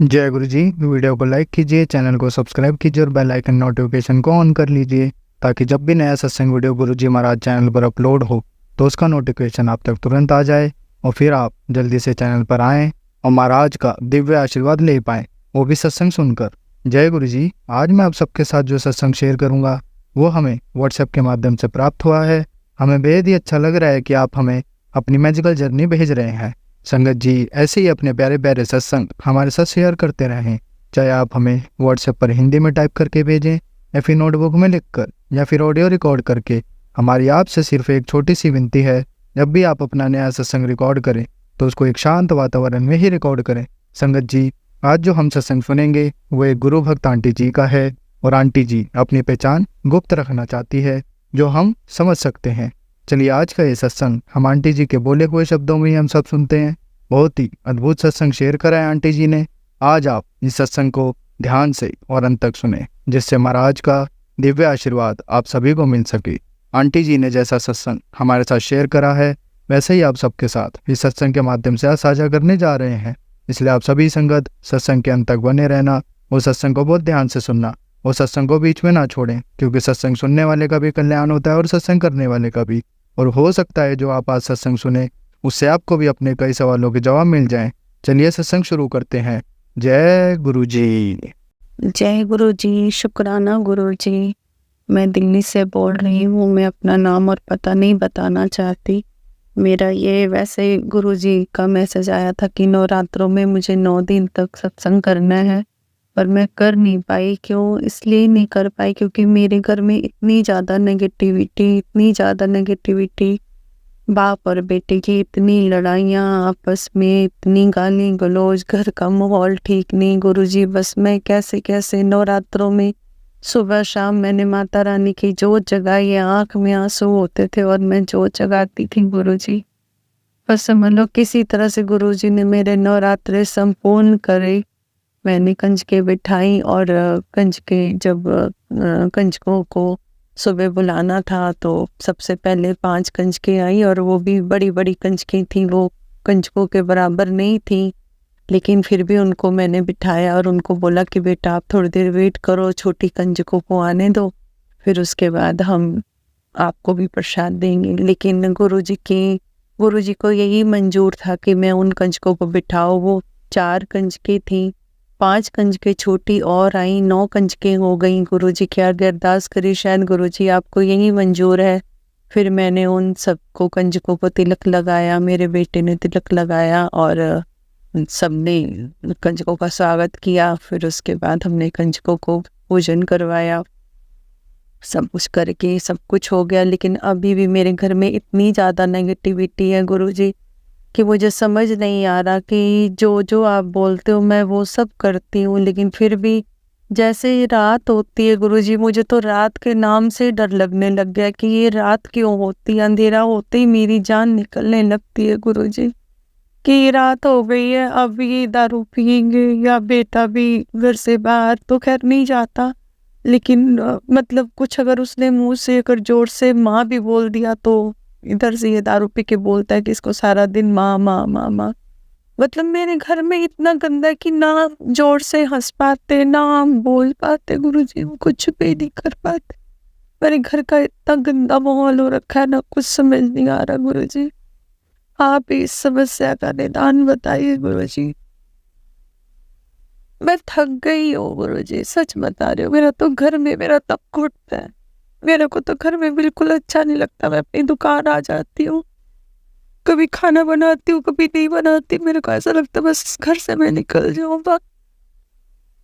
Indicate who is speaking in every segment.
Speaker 1: जय गुरु जी। वीडियो को लाइक कीजिए, चैनल को सब्सक्राइब कीजिए और बेल आइकन नोटिफिकेशन को ऑन कर लीजिए ताकि जब भी नया सत्संग वीडियो गुरु जी महाराज चैनल पर अपलोड हो तो उसका नोटिफिकेशन आप तक तुरंत आ जाए और फिर आप जल्दी से चैनल पर आएँ और महाराज का दिव्य आशीर्वाद ले पाएँ, वो भी सत्संग सुनकर। जय गुरु जी। आज मैं आप सबके साथ जो सत्संग शेयर करूँगा वो हमें व्हाट्सएप के माध्यम से प्राप्त हुआ है। हमें बेहद ही अच्छा लग रहा है कि आप हमें अपनी मैजिकल जर्नी भेज रहे हैं। संगत जी ऐसे ही अपने प्यारे प्यारे सत्संग हमारे साथ शेयर करते रहें, चाहे आप हमें व्हाट्सएप पर हिंदी में टाइप करके भेजें या फिर नोटबुक में लिखकर या फिर ऑडियो रिकॉर्ड करके। हमारी आपसे सिर्फ एक छोटी सी विनती है, जब भी आप अपना नया सत्संग रिकॉर्ड करें तो उसको एक शांत वातावरण में ही रिकॉर्ड करें। संगत जी आज जो हम सत्संग सुनेंगे वो एक गुरु भक्त आंटी जी का है और आंटी जी अपनी पहचान गुप्त रखना चाहती है जो हम समझ सकते हैं। चलिए आज का ये सत्संग हम आंटी जी के बोले हुए शब्दों में ही हम सब सुनते हैं। बहुत ही अद्भुत सत्संग शेयर करा है आंटी जी ने। आज आप इस सत्संग को ध्यान से और अंत तक सुने जिससे महाराज का दिव्य आशीर्वाद आप सभी को मिल सके। आंटी जी ने जैसा सत्संग हमारे साथ शेयर करा है वैसे ही आप सबके साथ इस सत्संग के माध्यम से आज साझा करने जा रहे हैं। इसलिए आप सभी संगत सत्संग के अंत तक बने रहना, वो सत्संग को बहुत ध्यान से सुनना, वो सत्संग को बीच में ना छोड़ें, क्योंकि सत्संग सुनने वाले का भी कल्याण होता है और सत्संग करने वाले का भी। और हो सकता है जो आप आज सत्संग सुने उससे आपको भी अपने कई सवालों के जवाब मिल जाएं। चलिए सत्संग शुरू करते हैं। जय गुरु जी।
Speaker 2: जय गुरु जी। शुक्राना गुरु जी। मैं दिल्ली से बोल रही हूँ। मैं अपना नाम और पता नहीं बताना चाहती। मेरा ये वैसे गुरु जी का मैसेज आया था कि नवरात्रों में मुझे 9 दिन तक सत्संग करना है, पर मैं कर नहीं पाई। क्यों? इसलिए नहीं कर पाई क्योंकि मेरे घर में इतनी ज़्यादा नेगेटिविटी, बाप और बेटे की इतनी लड़ाइयाँ आपस में, इतनी गाली गलौज, घर का माहौल ठीक नहीं। गुरुजी बस मैं कैसे नवरात्रों में सुबह शाम मैंने माता रानी की जोत जगाई है। आँख में आंसू होते थे और मैं जोत जगाती थी गुरुजी। बस समझ लो किसी तरह से गुरुजी ने मेरे नवरात्रे संपूर्ण करे। मैंने कंजकें बिठाई और कंजकों को सुबह बुलाना था तो सबसे पहले 5 कंजकें आई और वो भी बड़ी बड़ी कंजकें थी, वो कंजकों के बराबर नहीं थी, लेकिन फिर भी उनको मैंने बिठाया और उनको बोला कि बेटा आप थोड़ी देर वेट करो, छोटी कंजकों को आने दो, फिर उसके बाद हम आपको भी प्रसाद देंगे। लेकिन गुरुजी को यही मंजूर था कि मैं उन कंजकों को बिठाऊँ। वो 4 कंजकें थी, 5 कंजकें छोटी और आई, 9 कंजकें हो गई। गुरुजी की आगे अरदास करी, शायद गुरुजी आपको यही मंजूर है। फिर मैंने उन सबको कंजकों को तिलक लगाया, मेरे बेटे ने तिलक लगाया और सबने कंजकों का स्वागत किया। फिर उसके बाद हमने कंजकों को पूजन करवाया। सब कुछ करके सब कुछ हो गया, लेकिन अभी भी मेरे घर में इतनी ज़्यादा नेगेटिविटी है गुरुजी कि मुझे समझ नहीं आ रहा कि जो आप बोलते हो मैं वो सब करती हूँ, लेकिन फिर भी जैसे रात होती है गुरुजी, मुझे तो रात के नाम से डर लगने लग गया कि ये रात क्यों होती है। अंधेरा होते ही मेरी जान निकलने लगती है गुरुजी कि ये रात हो गई है, अब ये दारू पियेंगे। या बेटा भी घर से बाहर तो खैर नहीं जाता, लेकिन मतलब कुछ अगर उसने मुंह से अगर जोर से माँ भी बोल दिया तो इधर से ये दारू पी के बोलता है कि इसको सारा दिन माँ माँ माँ माँ। मतलब मेरे घर में इतना गंदा है कि ना जोर से हंस पाते, ना हम बोल पाते गुरुजी, हम कुछ भी नहीं कर पाते। मेरे घर का इतना गंदा माहौल हो रखा है ना, कुछ समझ नहीं आ रहा गुरुजी। आप इस समस्या का निदान बताइए गुरुजी। मैं थक गई हूँ गुरुजी, सच बता रही हूँ। मेरा तो घर में मेरा तब घुटता है। मेरे को तो घर में बिल्कुल अच्छा नहीं लगता। मैं अपनी दुकान आ जाती हूँ, कभी खाना बनाती हूँ, कभी नहीं बनाती। मेरे को ऐसा लगता है बस घर से मैं निकल जाऊँ।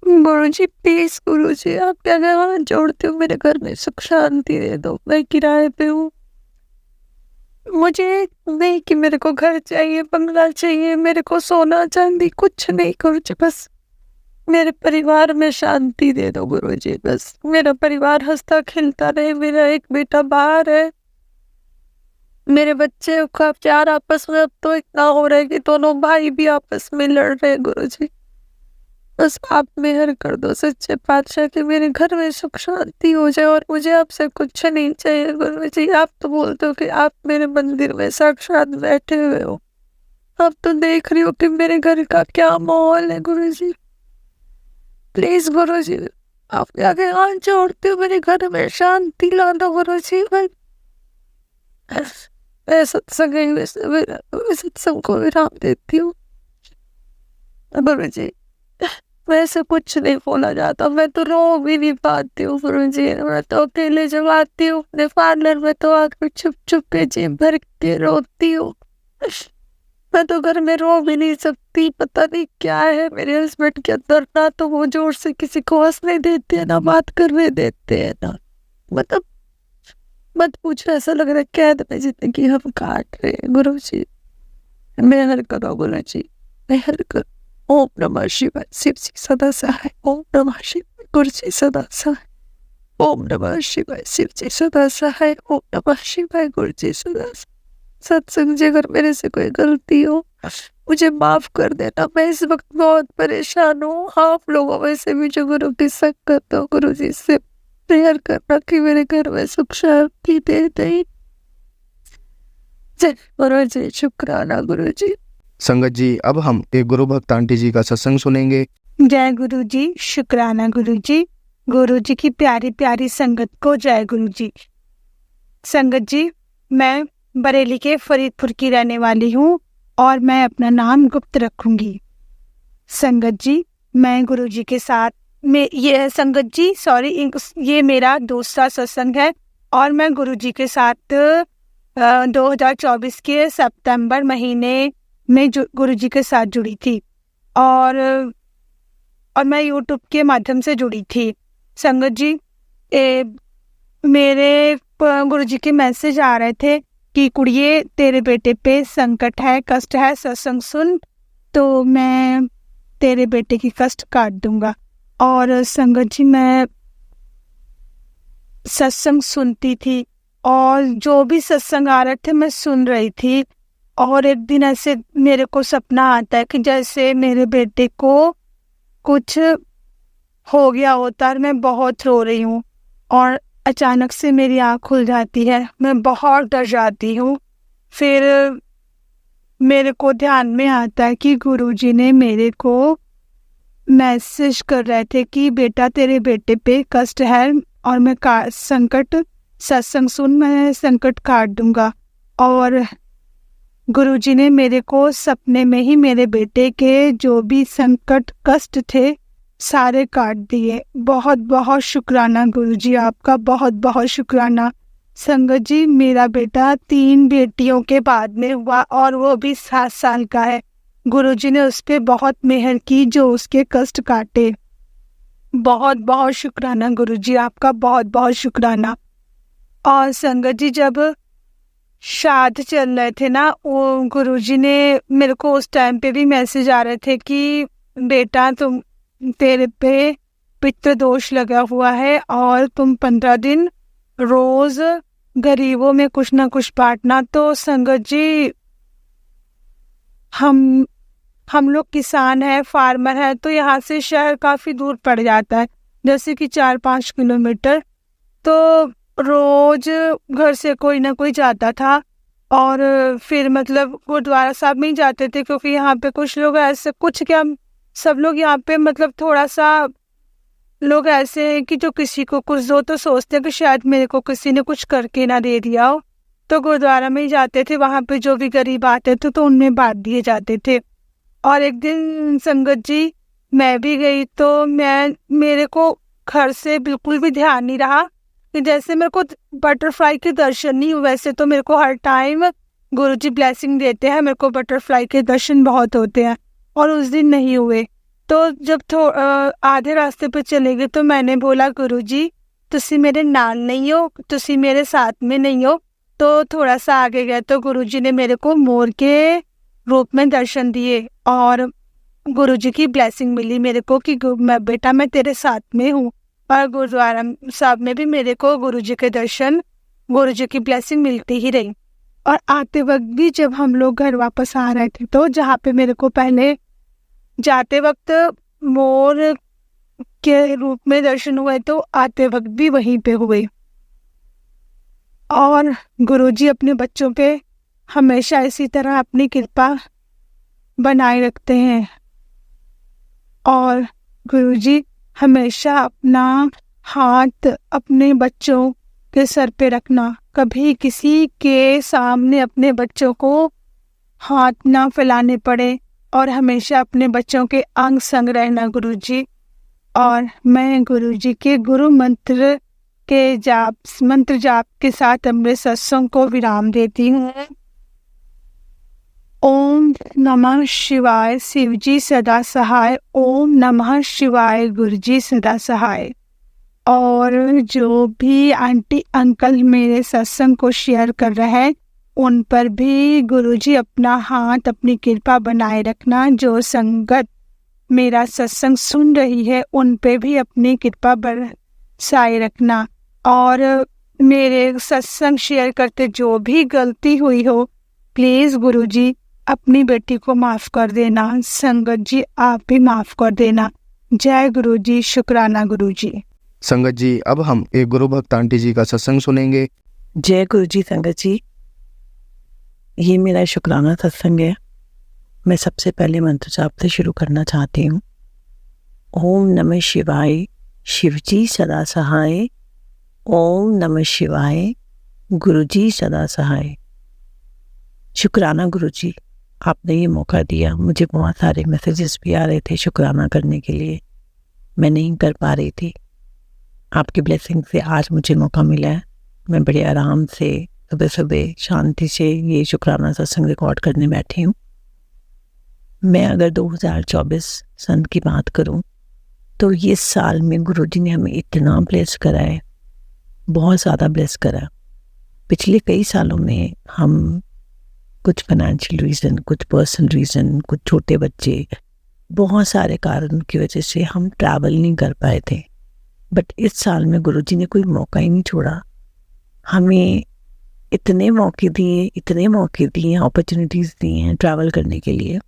Speaker 2: गुरुजी प्लीज गुरुजी, आप क्या हाथ जोड़ते हो, मेरे घर में सुख शांति दे दो। मैं किराए पे हूँ, मुझे नहीं कि मेरे को घर चाहिए, बंगला चाहिए, मेरे को सोना चांदी कुछ नहीं गुरुजी, बस मेरे परिवार में शांति दे दो गुरुजी। बस मेरा परिवार हंसता खिलता रहे। मेरा एक बेटा बाहर है, मेरे बच्चे का प्यार आपस में अब तो इतना हो रहा है कि दोनों भाई भी आपस में लड़ रहे हैं गुरुजी। बस आप मेहर कर दो सच्चे पातशाह कि मेरे घर में सुख शांति हो जाए और मुझे आपसे कुछ नहीं चाहिए गुरुजी। आप तो बोलते हो कि आप मेरे मंदिर में साक्षात बैठे हुए हो। आप तो देख रही हो कि मेरे घर का क्या माहौल है गुरुजी। प्लीज गुरुजी, आप आगे हाथ जोड़ती हूँ, मेरे घर में शांति ला दो गुरुजी। मैं सत्संग को विराम देती हूँ गुरुजी। वैसे कुछ नहीं बोला जाता, मैं तो रो भी नहीं पाती हूँ गुरुजी। मैं तो अकेले जब आती हूँ अपने पार्लर में तो आकर छुप छुप के जी भर के रोती हूँ। मैं तो घर में रो भी नहीं सकती, पता नहीं क्या है मेरे हस्बैंड के अंदर, ना तो वो जोर से किसी को हंसने देते हैं, ना बात करने देते हैं, ना मतलब मत पूछो, ऐसा लग रहा है कैद में जिंदगी हम काट रहे हैं गुरुजी। मेहर करो गुरुजी, मेहर करो। ओम नमः शिवाय, शिव जी सदा सहाय। ओम नमः शिवाय, गुरु जी सदा सहाय। ओम नमः शिवाय, शिव जी सदा सहाय। ओम नमः शिवाय, गुरु जी सदा सहाय। सत्संग जी, अगर मेरे से कोई गलती हो मुझे माफ कर देना, मैं इस वक्त बहुत परेशान हूँ। आप लोगों में से भी जो गुरु की संगत हो, गुरु जी से प्रेयर करना कि मेरे घर में सुख शांति दे दे। जय गुरु जी, शुक्राना गुरु जी।
Speaker 1: संगत जी, अब हम एक गुरु भक्त आंटी जी का सत्संग सुनेंगे।
Speaker 3: जय गुरु जी, शुक्राना गुरु जी। गुरु जी की प्यारी प्यारी संगत को जय गुरु जी। संगत जी, मैं बरेली के फरीदपुर की रहने वाली हूँ और मैं अपना नाम गुप्त रखूंगी। संगत जी, मैं गुरु जी के साथ में ये संगत जी ये मेरा दूसरा सत्संग है और मैं गुरु जी के साथ 2024 के सितंबर महीने में गुरु जी के साथ जुड़ी थी और मैं यूट्यूब के माध्यम से जुड़ी थी। संगत जी, मेरे गुरु जी के मैसेज आ रहे थे कि कुड़िए तेरे बेटे पे संकट है, कष्ट है, सत्संग सुन तो मैं तेरे बेटे की कष्ट काट दूंगा। और संगत जी, मैं सत्संग सुनती थी और जो भी सत्संग आ रहे थे मैं सुन रही थी और एक दिन ऐसे मेरे को सपना आता है कि जैसे मेरे बेटे को कुछ हो गया होता और मैं बहुत रो रही हूँ और अचानक से मेरी आँख खुल जाती है, मैं बहुत डर जाती हूँ। फिर मेरे को ध्यान में आता है कि गुरुजी ने मेरे को मैसेज कर रहे थे कि बेटा तेरे बेटे पे कष्ट है और मैं संकट सत्संग सुन, मैं संकट काट दूंगा। और गुरुजी ने मेरे को सपने में ही मेरे बेटे के जो भी संकट कष्ट थे सारे काट दिए। बहुत बहुत शुक्राना गुरुजी, आपका बहुत बहुत शुक्राना। संगत जी, मेरा बेटा 3 बेटियों के बाद में हुआ और वो भी 7 साल का है। गुरुजी ने उस पर बहुत मेहर की जो उसके कष्ट काटे। बहुत बहुत शुक्राना गुरुजी, आपका बहुत बहुत शुक्राना। और संगत जी, जब श्राद्ध चल रहे थे ना, वो गुरुजी ने मेरे को उस टाइम पे भी मैसेज आ रहे थे कि बेटा तेरे पे पितृ दोष लगा हुआ है और तुम 15 दिन रोज गरीबों में कुछ ना कुछ बांटना। तो संगत जी, हम लोग किसान है, फार्मर है, तो यहाँ से शहर काफ़ी दूर पड़ जाता है, जैसे कि 4-5 किलोमीटर। तो रोज घर से कोई ना कोई जाता था और फिर मतलब गुरुद्वारा साहब में ही जाते थे, क्योंकि यहाँ पे कुछ लोग ऐसे, कुछ क्या सब लोग यहाँ पे मतलब थोड़ा सा लोग ऐसे हैं कि जो किसी को कुछ दो तो सोचते हैं कि शायद मेरे को किसी ने कुछ करके ना दे दिया हो, तो गुरुद्वारा में ही जाते थे। वहाँ पे जो भी गरीब आते थे तो उनमें बांट दिए जाते थे। और एक दिन संगत जी मैं भी गई तो मेरे को घर से बिल्कुल भी ध्यान नहीं रहा कि जैसे मेरे को बटरफ्लाई के दर्शन नहीं हुए। वैसे तो मेरे को हर टाइम गुरुजी ब्लेसिंग देते हैं, मेरे को बटरफ्लाई के दर्शन बहुत होते हैं, और उस दिन नहीं हुए। तो जब आधे रास्ते पे चले गए तो मैंने बोला गुरुजी तुसी मेरे नाल नहीं हो, तुसी मेरे साथ में नहीं हो। तो थोड़ा सा आगे गए तो गुरुजी ने मेरे को मोर के रूप में दर्शन दिए और गुरुजी की ब्लेसिंग मिली मेरे को कि बेटा मैं तेरे साथ में हूँ। और गुरुद्वारा साहब में भी मेरे को गुरुजी के दर्शन, गुरुजी की ब्लेसिंग मिलती ही रही। और आते वक्त भी जब हम लोग घर वापस आ रहे थे तो जहाँ पे मेरे को पहले जाते वक्त मोर के रूप में दर्शन हुए तो आते वक्त भी वहीं पे हुए। और गुरुजी अपने बच्चों पे हमेशा इसी तरह अपनी कृपा बनाए रखते हैं और गुरुजी हमेशा अपना हाथ अपने बच्चों के सर पे रखना, कभी किसी के सामने अपने बच्चों को हाथ ना फैलाने पड़े और हमेशा अपने बच्चों के अंग संग रहना गुरुजी। और मैं गुरुजी के गुरु मंत्र जाप के साथ अपने सत्संग को विराम देती हूँ। ओम नमः शिवाय, शिवजी सदा सहाय। ओम नमः शिवाय, गुरुजी सदा सहाय। और जो भी आंटी अंकल मेरे सत्संग को शेयर कर रहे हैं उन पर भी गुरुजी अपना हाथ, अपनी कृपा बनाए रखना। जो संगत मेरा सत्संग सुन रही है उन पे भी अपनी कृपा बरसाए रखना। और मेरे सत्संग शेयर करते जो भी गलती हुई हो प्लीज़ गुरुजी अपनी बेटी को माफ़ कर देना। संगत जी आप भी माफ़ कर देना। जय गुरुजी, शुक्राना गुरुजी।
Speaker 1: संगत जी, अब हम एक गुरु भक्त आंटी जी का सत्संग सुनेंगे।
Speaker 2: जय गुरु जी। संगत जी, ये मेरा शुक्राना सत्संग है। मैं सबसे पहले मंत्र जाप से शुरू करना चाहती हूँ। ओम नमः शिवाय, शिवजी सदा सहाय। ओम नमः शिवाय, गुरुजी सदा सहाय। शुक्राना गुरुजी, आपने ये मौका दिया। मुझे बहुत सारे मैसेजेस भी आ रहे थे शुक्राना करने के लिए, मैं नहीं कर पा रही थी। आपकी ब्लेसिंग से आज मुझे मौका मिला है। मैं बड़े आराम से सुबह सुबह शांति से ये शुक्राना सत्संग रिकॉर्ड करने बैठी हूँ। मैं अगर 2024 सन की बात करूँ तो ये साल में गुरुजी ने हमें इतना ब्लेस करा है, बहुत ज़्यादा ब्लेस करा। पिछले कई सालों में हम कुछ फाइनेंशियल रीज़न, कुछ पर्सनल रीज़न, कुछ छोटे बच्चे, बहुत सारे कारण की वजह से हम ट्रैवल नहीं कर पाए थे। बट इस साल में गुरुजी ने कोई मौका ही नहीं छोड़ा। हमें इतने मौके दिए, अपॉर्चुनिटीज़ दी हैं ट्रैवल करने के लिए।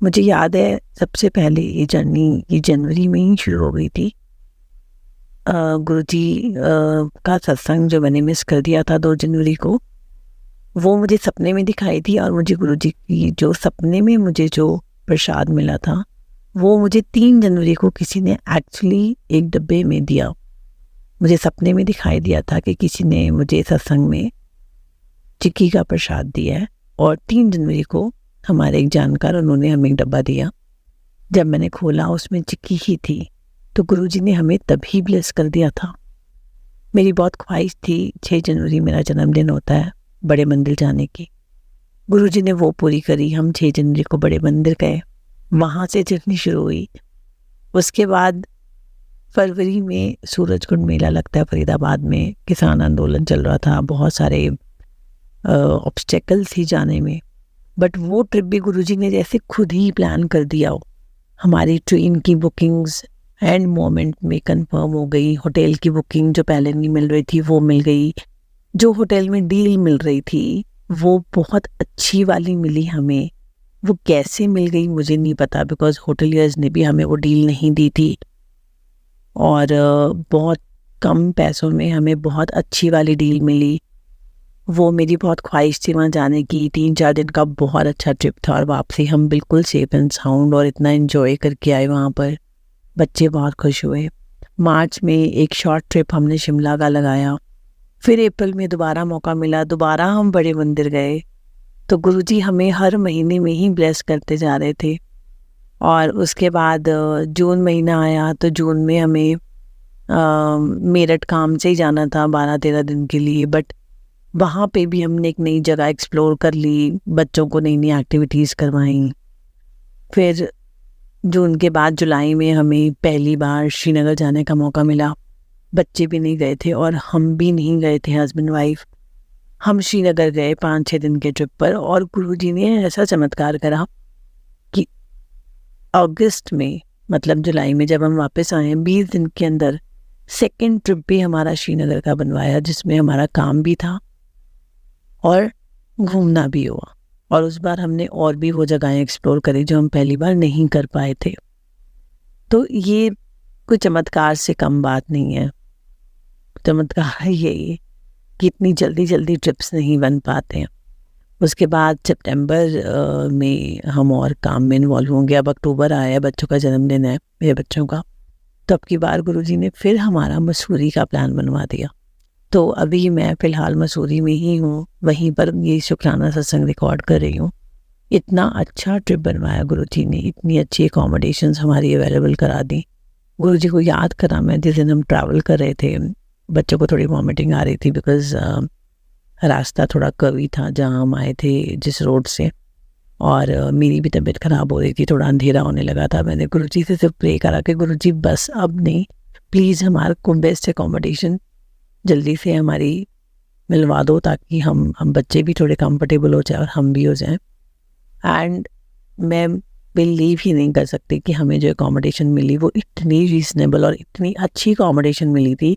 Speaker 2: मुझे याद है सबसे पहले ये जर्नी ये जनवरी में ही शुरू हो गई थी। गुरुजी का सत्संग जो मैंने मिस कर दिया था 2 जनवरी को, वो मुझे सपने में दिखाई थी। और मुझे गुरुजी की जो सपने में मुझे जो प्रसाद मिला था वो मुझे 3 जनवरी को किसी ने एक्चुअली एक डब्बे में दिया। मुझे सपने में दिखाई दिया था कि किसी ने मुझे सत्संग में चिक्की का प्रसाद दिया है। और 3 जनवरी को हमारे एक जानकार, उन्होंने हमें एक डब्बा दिया। जब मैंने खोला उसमें चिक्की ही थी। तो गुरुजी ने हमें तभी ब्लेस कर दिया था। मेरी बहुत ख्वाहिश थी 6 जनवरी मेरा जन्मदिन होता है, बड़े मंदिर जाने की। गुरुजी ने वो पूरी करी। हम 6 जनवरी को बड़े मंदिर गए, वहाँ से जर्नी शुरू हुई। उसके बाद फरवरी में सूरजकुंड मेला लगता है फरीदाबाद में, किसान आंदोलन चल रहा था, बहुत सारे ऑब्स्टेकल्स थी जाने में। बट वो ट्रिप भी गुरुजी ने जैसे खुद ही प्लान कर दिया हो। हमारी ट्रेन की बुकिंग्स एंड मोमेंट में कंफर्म हो गई। होटल की बुकिंग जो पहले नहीं मिल रही थी वो मिल गई। जो होटल में डील मिल रही थी वो बहुत अच्छी वाली मिली हमें। वो कैसे मिल गई मुझे नहीं पता, बिकॉज होटलियर्स ने भी हमें वो डील नहीं दी थी। और बहुत कम पैसों में हमें बहुत अच्छी वाली डील मिली। वो मेरी बहुत ख्वाहिश थी वहाँ जाने की। 3-4 दिन का बहुत अच्छा ट्रिप था और वापसी हम बिल्कुल सेफ एंड साउंड और इतना एंजॉय करके आए वहाँ पर। बच्चे बहुत खुश हुए। मार्च में एक शॉर्ट ट्रिप हमने शिमला का लगाया। फिर अप्रैल में दोबारा मौका मिला, दोबारा हम बड़े मंदिर गए। तो गुरुजी हमें हर महीने में ही ब्लेस करते जा रहे थे। और उसके बाद जून महीना आया तो जून में हमें मेरठ काम से ही जाना था 12-13 दिन के लिए। बट वहाँ पे भी हमने एक नई जगह एक्सप्लोर कर ली, बच्चों को नई नई एक्टिविटीज़ करवाई। फिर जून के बाद जुलाई में हमें पहली बार श्रीनगर जाने का मौका मिला। बच्चे भी नहीं गए थे और हम भी नहीं गए थे, हस्बैंड वाइफ। हम श्रीनगर गए 5-6 दिन के ट्रिप पर। और गुरुजी ने ऐसा चमत्कार करा कि अगस्त में, मतलब जुलाई में जब हम वापस आए 20 दिन के अंदर सेकंड ट्रिप भी हमारा श्रीनगर का बनवाया, जिसमें हमारा काम भी था और घूमना भी हुआ। और उस बार हमने और भी वो जगहें एक्सप्लोर करी जो हम पहली बार नहीं कर पाए थे। तो ये कोई चमत्कार से कम बात नहीं है। चमत्कार यही कि इतनी जल्दी जल्दी ट्रिप्स नहीं बन पाते हैं। उसके बाद सितंबर में हम और काम में इन्वॉल्व होंगे। अब अक्टूबर आया है, बच्चों का जन्मदिन है, मेरे बच्चों का। तो अब की बार गुरुजी ने फिर हमारा मसूरी का प्लान बनवा दिया। तो अभी मैं फ़िलहाल मसूरी में ही हूँ, वहीं पर ये शुक्राना सत्संग रिकॉर्ड कर रही हूँ। इतना अच्छा ट्रिप बनवाया गुरुजी ने, इतनी अच्छी अकोमोडेशंस हमारी अवेलेबल करा दी। गुरुजी को याद करा मैं जिस दिन हम ट्रैवल कर रहे थे, बच्चों को थोड़ी वॉमिटिंग आ रही थी बिकॉज़ रास्ता थोड़ा कर्वी था जहाँ हम आए थे जिस रोड से, और मेरी भी तबीयत ख़राब हो रही थी, थोड़ा अंधेरा होने लगा था। मैंने गुरुजी से सिर्फ प्रे करा कि गुरुजी बस अब नहीं, प्लीज़ हमारे को बेस्ट अकोमोडेशन जल्दी से हमारी मिलवा दो ताकि हम बच्चे भी थोड़े कंफर्टेबल हो जाए और हम भी हो जाएं। एंड मैं बिलीव ही नहीं कर सकती कि हमें जो अकोमोडेशन मिली वो इतनी रीजनेबल और इतनी अच्छी अकोमोडेशन मिली थी।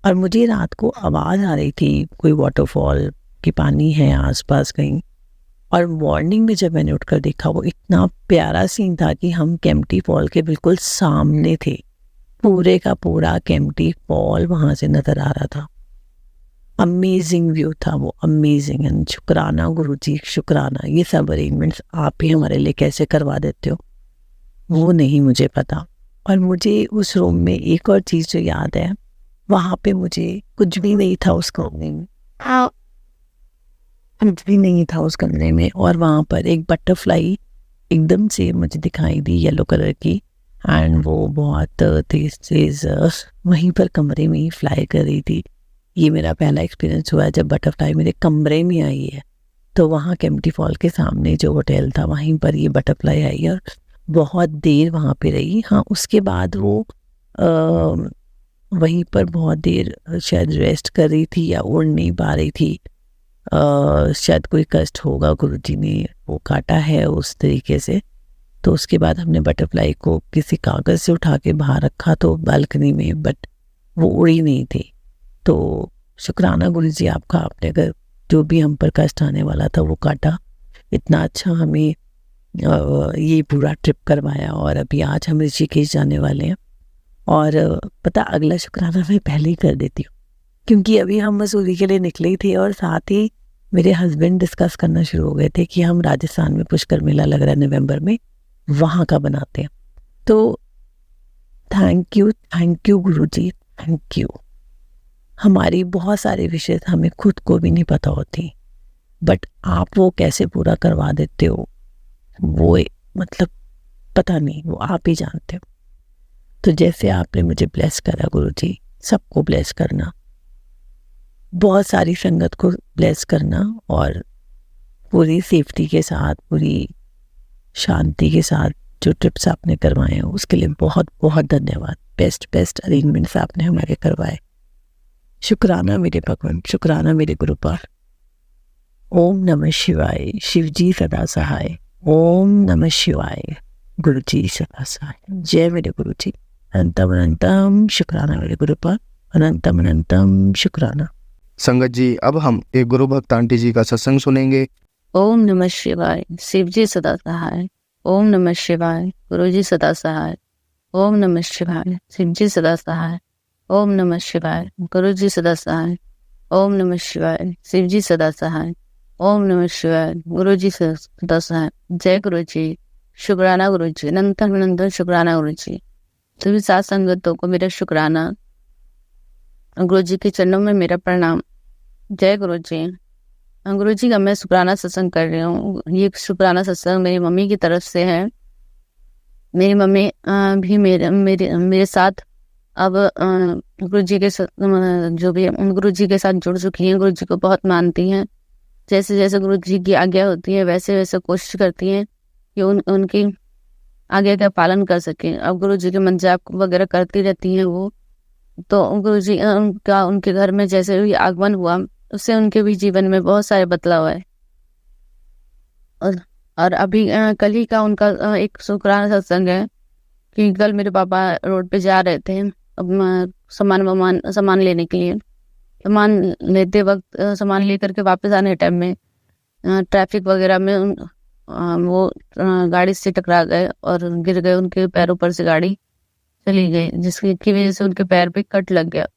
Speaker 2: और मुझे रात को आवाज़ आ रही थी कोई वाटरफॉल की पानी है आसपास कहीं, और मॉर्निंग में जब मैंने उठकर देखा वो इतना प्यारा सीन था कि हम केम्प्टी फॉल के बिल्कुल सामने थे। पूरे का पूरा केम्प्टी फॉल वहाँ से नज़र आ रहा था। अमेजिंग व्यू था वो, अमेजिंग। एंड शुक्राना गुरुजी, शुक्राना। ये सब अरेंजमेंट्स आप ही हमारे लिए कैसे करवा देते हो वो नहीं मुझे पता। और मुझे उस रूम में एक और चीज़ जो याद है, वहाँ पे मुझे कुछ भी नहीं था उस कमरे में, कुछ भी नहीं था उस कमरे में। और वहाँ पर एक बटरफ्लाई एकदम से मुझे दिखाई दी येलो कलर की, एंड वो बहुत तेज वहीं पर कमरे में ही फ्लाई कर रही थी। ये मेरा पहला एक्सपीरियंस हुआ है जब बटरफ्लाई मेरे कमरे में आई है। तो वहाँ केम्प्टी फॉल के सामने जो होटल था वहीं पर ये बटरफ्लाई आई और बहुत देर वहाँ पे रही। हाँ, उसके बाद वो वहीं पर बहुत देर शायद रेस्ट कर रही थी या उड़ नहीं पा रही थी। शायद कोई कष्ट होगा, गुरुजी ने वो काटा है उस तरीके से। तो उसके बाद हमने बटरफ्लाई को किसी कागज़ से उठा के बाहर रखा तो बालकनी में, बट वो उड़ी नहीं थी। तो शुक्राना गुरुजी आपका, आपने अगर जो भी हम पर कष्ट आने वाला था वो काटा। इतना अच्छा हमें ये पूरा ट्रिप करवाया। और अभी आज हम ऋषिकेश जाने वाले हैं, और पता अगला शुक्राना मैं पहले ही कर देती हूँ क्योंकि अभी हम मसूरी के लिए निकले ही थे और साथ ही मेरे हस्बैंड डिस्कस करना शुरू हो गए थे कि हम राजस्थान में पुष्कर मेला लग रहा है नवंबर में, वहाँ का बनाते हैं। तो thank you Guruji, thank you. हमारी बहुत सारी विशेष हमें खुद को भी नहीं पता होती, बट आप वो कैसे पूरा करवा देते हो वो मतलब पता नहीं, वो आप ही जानते हो। तो जैसे आपने मुझे ब्लेस करा गुरुजी, सबको ब्लेस करना, बहुत सारी संगत को ब्लेस करना, और पूरी सेफ्टी के साथ, पूरी शांति के साथ जो ट्रिप्स आपने करवाए हैं उसके लिए बहुत बहुत धन्यवाद। बेस्ट अरेंजमेंट्स आपने हमारे करवाए। शुक्राना मेरे भगवान, शुक्राना मेरे गुरुपाल। ओम नमः शिवाय, शिवजी सदा सहाय। ओम नमः शिवाय, गुरुजी सदा सहाय। जय मेरे गुरुजी। अनंतम अनंतम शुक्राना मेरे गुरुपाल, अनंतम अनंतम शुक्राना।
Speaker 1: संगत जी, अब हम एक गुरु भक्त आंटी जी का सत्संग सुनेंगे।
Speaker 4: ओम नमः शिवाय, शिवजी सदा सहाय। ओम नमः शिवाय, गुरुजी सदा सहाय। ओम नमः शिवाय, शिवजी सदा सहाय। ओम नमः शिवाय, गुरुजी सदा सहाय। ओम नमः शिवाय, शिवजी सदा सहाय। ओम नमः शिवाय, गुरुजी सदा सहाय। जय गुरुजी, शुक्राना गुरुजी, अनंतम अनंतम शुक्राना गुरुजी। सभी सात संगतों को मेरा शुक्राना, गुरुजी के चरणों में मेरा प्रणाम। जय गुरुजी। गुरुजी का मैं शुक्राना सत्संग कर रही हूँ। ये शुक्राना सत्संग मेरी मम्मी की तरफ से है। मेरी मम्मी भी मेरे साथ अब गुरुजी के जो भी गुरुजी के साथ जुड़ चुकी हैं, गुरुजी को बहुत मानती हैं। जैसे जैसे गुरुजी की आज्ञा होती है वैसे वैसे कोशिश करती हैं कि उनकी आज्ञा का पालन कर सकें। अब गुरुजी के मंत्र जाप वगैरह करती रहती हैं वो। तो गुरुजी का उनके घर में जैसे भी आगमन हुआ उससे उनके भी जीवन में बहुत सारे बदलाव आए। और अभी कल ही का उनका एक शुक्राना सत्संग है कि कल मेरे पापा रोड पे जा रहे थे अब सामान लेने के लिए। सामान लेते वक्त सामान लेकर के वापस आने टाइम में ट्रैफिक वगैरह में वो गाड़ी से टकरा गए और गिर गए। उनके पैरों पर से गाड़ी चली गई जिसकी वजह से उनके पैर पे कट लग गया।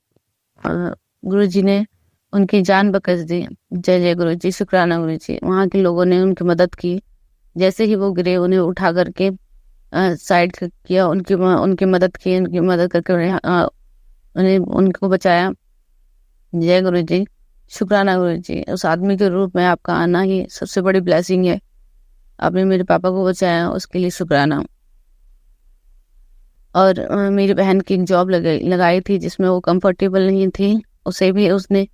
Speaker 4: गुरुजी ने उनकी जान बख्श दी। जय जय गुरुजी, शुक्राना गुरुजी। वहाँ के लोगों ने उनकी मदद की। जैसे ही वो गिरे उन्हें उठा करके साइड किया, उनकी मदद की, उनकी मदद करके उन्हें उनको बचाया। जय गुरु जी, शुक्राना गुरु जी। उस आदमी के रूप में आपका आना ही सबसे बड़ी ब्लेसिंग है। आपने मेरे पापा को बचाया, उसके लिए शुक्राना। और मेरी बहन की एक जॉब लगाई थी जिसमें वो कंफर्टेबल नहीं थी, उसे भी उसने